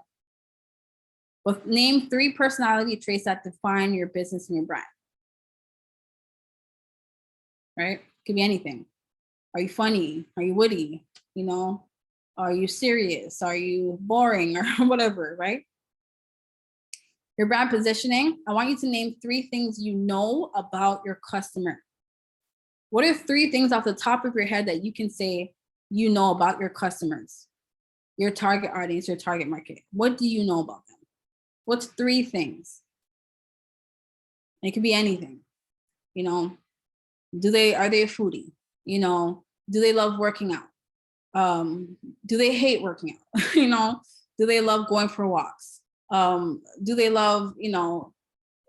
But name 3 personality traits that define your business and your brand. Right? It could be anything. Are you funny? Are you witty? Are you serious? Are you boring or whatever, right? Your brand positioning, I want you to name 3 things you know about your customer. What are 3 things off the top of your head that you can say you know about your customers, your target audience, your target market? What do you know about them? What's 3 things? It could be anything. Are they a foodie? Do they love working out? Do they hate working out? Do they love going for walks? Do they love,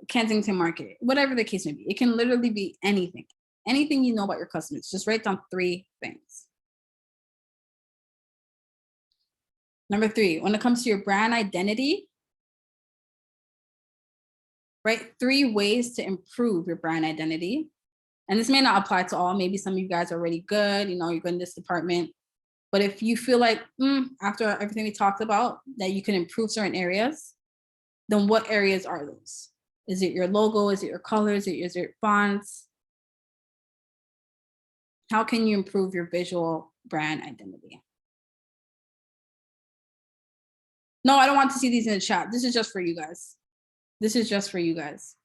Kensington Market? Whatever the case may be. It can literally be anything. Anything you know about your customers. Just write down 3 things. Number 3, when it comes to your brand identity, write 3 ways to improve your brand identity. And this may not apply to all. Maybe some of you guys are already good, you're good in this department. But if you feel like after everything we talked about that you can improve certain areas, then what areas are those? Is it your logo? Is it your colors? Is it fonts? How can you improve your visual brand identity? No, I don't want to see these in the chat. This is just for you guys. This is just for you guys.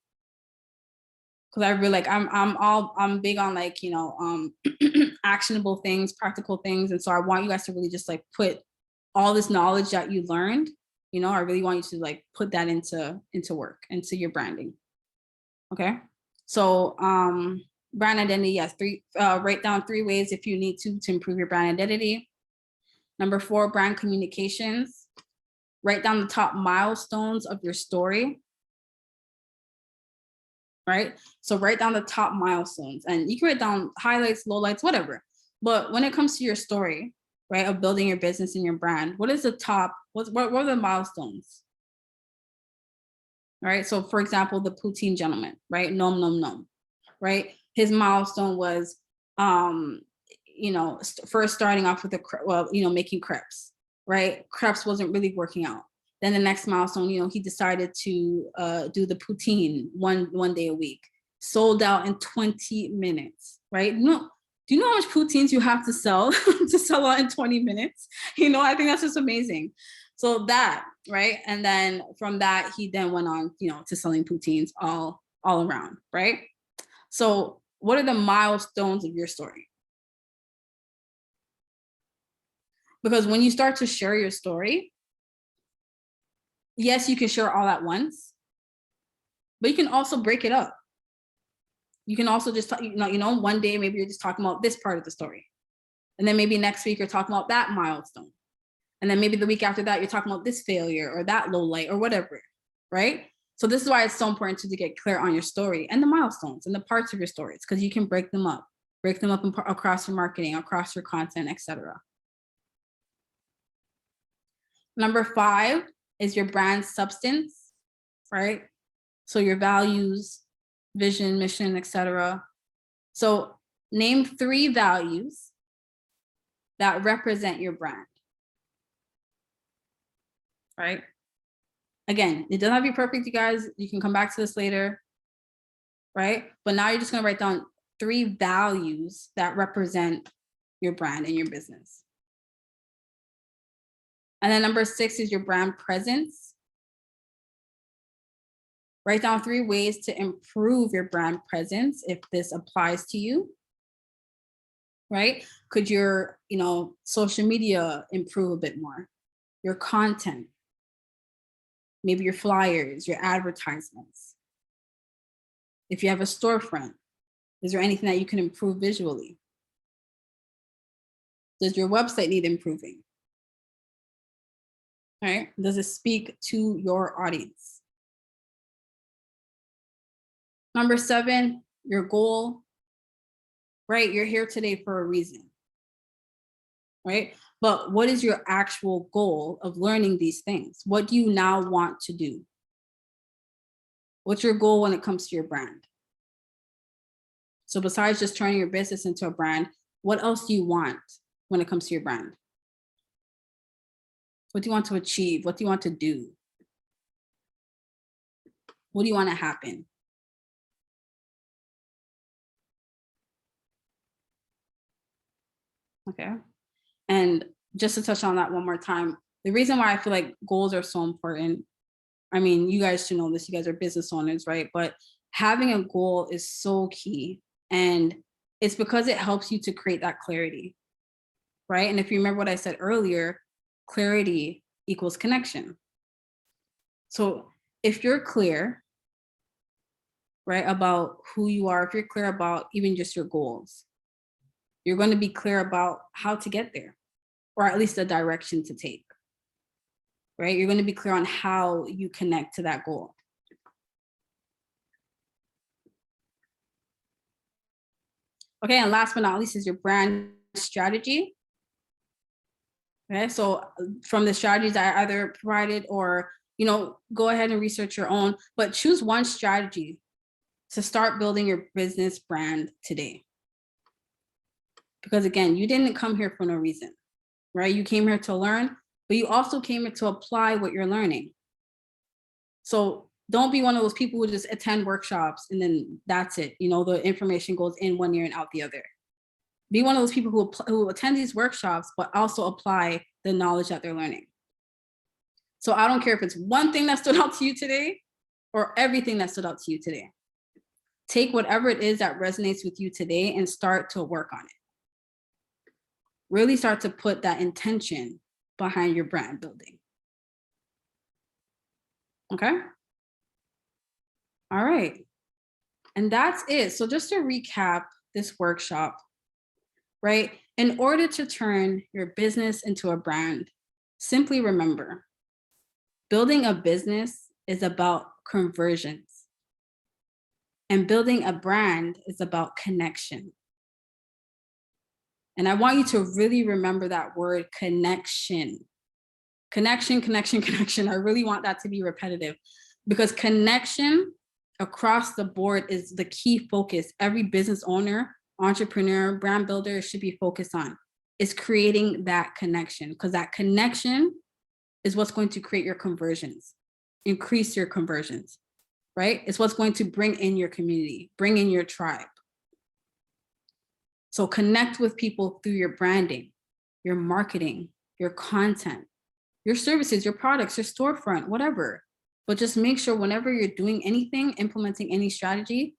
Because I really like, I'm big on like, you know, actionable things, practical things. And so I want you guys to really just like put all this knowledge that you learned, you know, I really want you to like put that into work, into your branding. Okay. So brand identity, yes, write down 3 ways if you need to improve your brand identity. Number 4, brand communications. Write down the top milestones of your story. Right? So write down the top milestones, and you can write down highlights, lowlights, whatever. But when it comes to your story, right, of building your business and your brand, what is the top, what are the milestones? Right? So for example, the poutine gentleman, right? Nom nom nom, right? His milestone was, you know, first starting off with you know, making crepes, right? Crepes wasn't really working out. Then the next milestone, you know, he decided to do the poutine one day a week, sold out in 20 minutes, right? No, do you know how much poutines you have to sell to sell out in 20 minutes? You know, I think that's just amazing. So that, right? And then from that, he then went on, you know, to selling poutines all around, right? So what are the milestones of your story? Because when you start to share your story, yes, you can share all at once, but you can also break it up. You can also just talk, you know, one day maybe you're just talking about this part of the story. And then maybe next week you're talking about that milestone. And then maybe the week after that, you're talking about this failure or that low light or whatever, right? So this is why it's so important to get clear on your story and the milestones and the parts of your stories, because you can break them up across your marketing, across your content, etc. Number 5 is your brand substance, right? So your values, vision, mission, etc. So name 3 values that represent your brand, right? Again, it doesn't have to be perfect, you guys. You can come back to this later, right? But now you're just gonna write down 3 values that represent your brand and your business. And then number 6 is your brand presence. Write down 3 ways to improve your brand presence if this applies to you, right? Could your, you know, social media improve a bit more? Your content, maybe your flyers, your advertisements. If you have a storefront, is there anything that you can improve visually? Does your website need improving? Right? Does it speak to your audience? Number 7, your goal, right? You're here today for a reason, right? But what is your actual goal of learning these things? What do you now want to do? What's your goal when it comes to your brand? So besides just turning your business into a brand, what else do you want when it comes to your brand? What do you want to achieve? What do you want to do? What do you want to happen? Okay. And just to touch on that one more time, the reason why I feel like goals are so important, I mean, you guys should know this, you guys are business owners, right? But having a goal is so key. And it's because it helps you to create that clarity, right? And if you remember what I said earlier, clarity equals connection. So if you're clear, right, about who you are, if you're clear about even just your goals, you're going to be clear about how to get there, or at least the direction to take, right? You're going to be clear on how you connect to that goal. Okay, and last but not least is your brand strategy. Okay, so from the strategies I either provided, or, you know, go ahead and research your own, but choose one strategy to start building your business brand today. Because again, you didn't come here for no reason, right? You came here to learn, but you also came here to apply what you're learning. So don't be one of those people who just attend workshops and then that's it. You know, the information goes in one ear and out the other. Be one of those people who attend these workshops, but also apply the knowledge that they're learning. So I don't care if it's one thing that stood out to you today or everything that stood out to you today. Take whatever it is that resonates with you today and start to work on it. Really start to put that intention behind your brand building. Okay? All right. And that's it. So just to recap this workshop, right? In order to turn your business into a brand, simply remember, building a business is about conversions. And building a brand is about connection. And I want you to really remember that word connection. Connection, connection, connection. I really want that to be repetitive because connection across the board is the key focus. Every business owner, entrepreneur, brand builder should be focused on is creating that connection, because that connection is what's going to create your conversions, increase your conversions, right? It's what's going to bring in your community, bring in your tribe. So connect with people through your branding, your marketing, your content, your services, your products, your storefront, whatever. But just make sure whenever you're doing anything, implementing any strategy,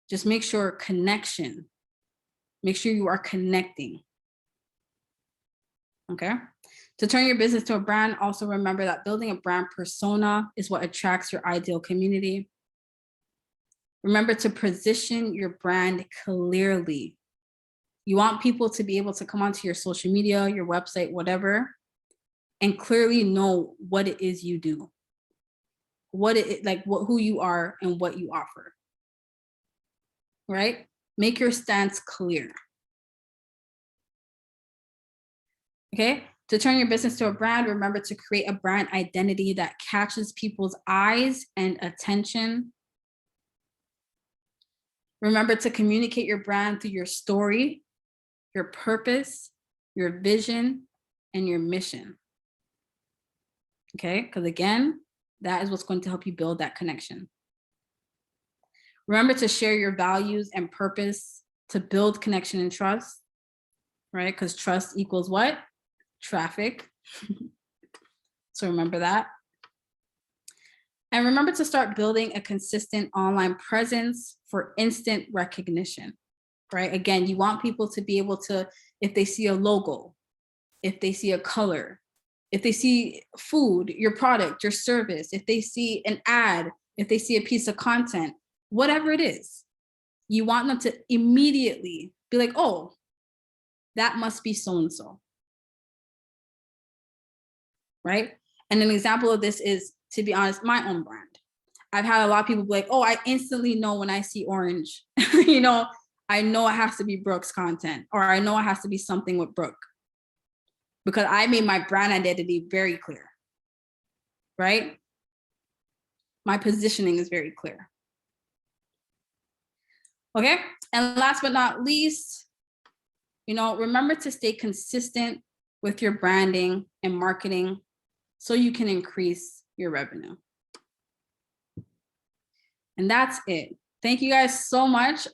just make sure connection. Make sure you are connecting. Okay? To turn your business to a brand, also remember that building a brand persona is what attracts your ideal community. Remember to position your brand clearly. You want people to be able to come onto your social media, your website, whatever, and clearly know what it is you do. Who you are and what you offer, right? Make your stance clear. Okay, to turn your business to a brand, remember to create a brand identity that catches people's eyes and attention. Remember to communicate your brand through your story, your purpose, your vision, and your mission. Okay, because again, that is what's going to help you build that connection. Remember to share your values and purpose to build connection and trust, right? Because trust equals what? Traffic. So remember that. And remember to start building a consistent online presence for instant recognition, right? Again, you want people to be able to, if they see a logo, if they see a color, if they see food, your product, your service, if they see an ad, if they see a piece of content, whatever it is, you want them to immediately be like, oh, that must be so-and-so, right? And an example of this is, to be honest, my own brand. I've had a lot of people be like, oh, I instantly know when I see orange, you know, I know it has to be Brooke's content, or I know it has to be something with Brooke. Because I made my brand identity very clear, right? My positioning is very clear. Okay, and last but not least, you know, remember to stay consistent with your branding and marketing so you can increase your revenue. And that's it. Thank you guys so much.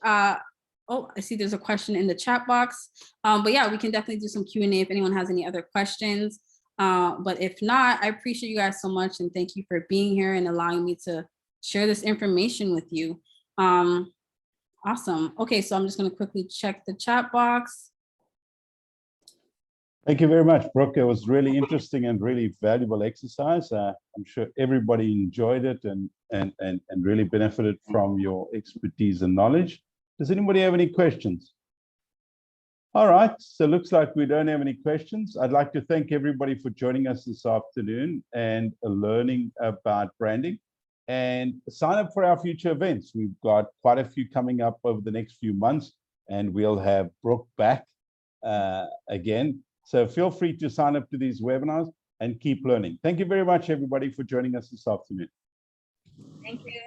Oh, I see there's a question in the chat box. But yeah, we can definitely do some Q&A if anyone has any other questions. But if not, I appreciate you guys so much. And thank you for being here and allowing me to share this information with you. Awesome. Okay, so I'm just going to quickly check the chat box. Thank you very much, Brooke. It was really interesting and really valuable exercise. I'm sure everybody enjoyed it and really benefited from your expertise and knowledge. Does anybody have any questions? All right, so it looks like we don't have any questions. I'd like to thank everybody for joining us this afternoon and learning about branding. And sign up for our future events. We've got quite a few coming up over the next few months, and we'll have Brooke back again. So feel free to sign up to these webinars and keep learning. Thank you very much, everybody, for joining us this afternoon. Thank you.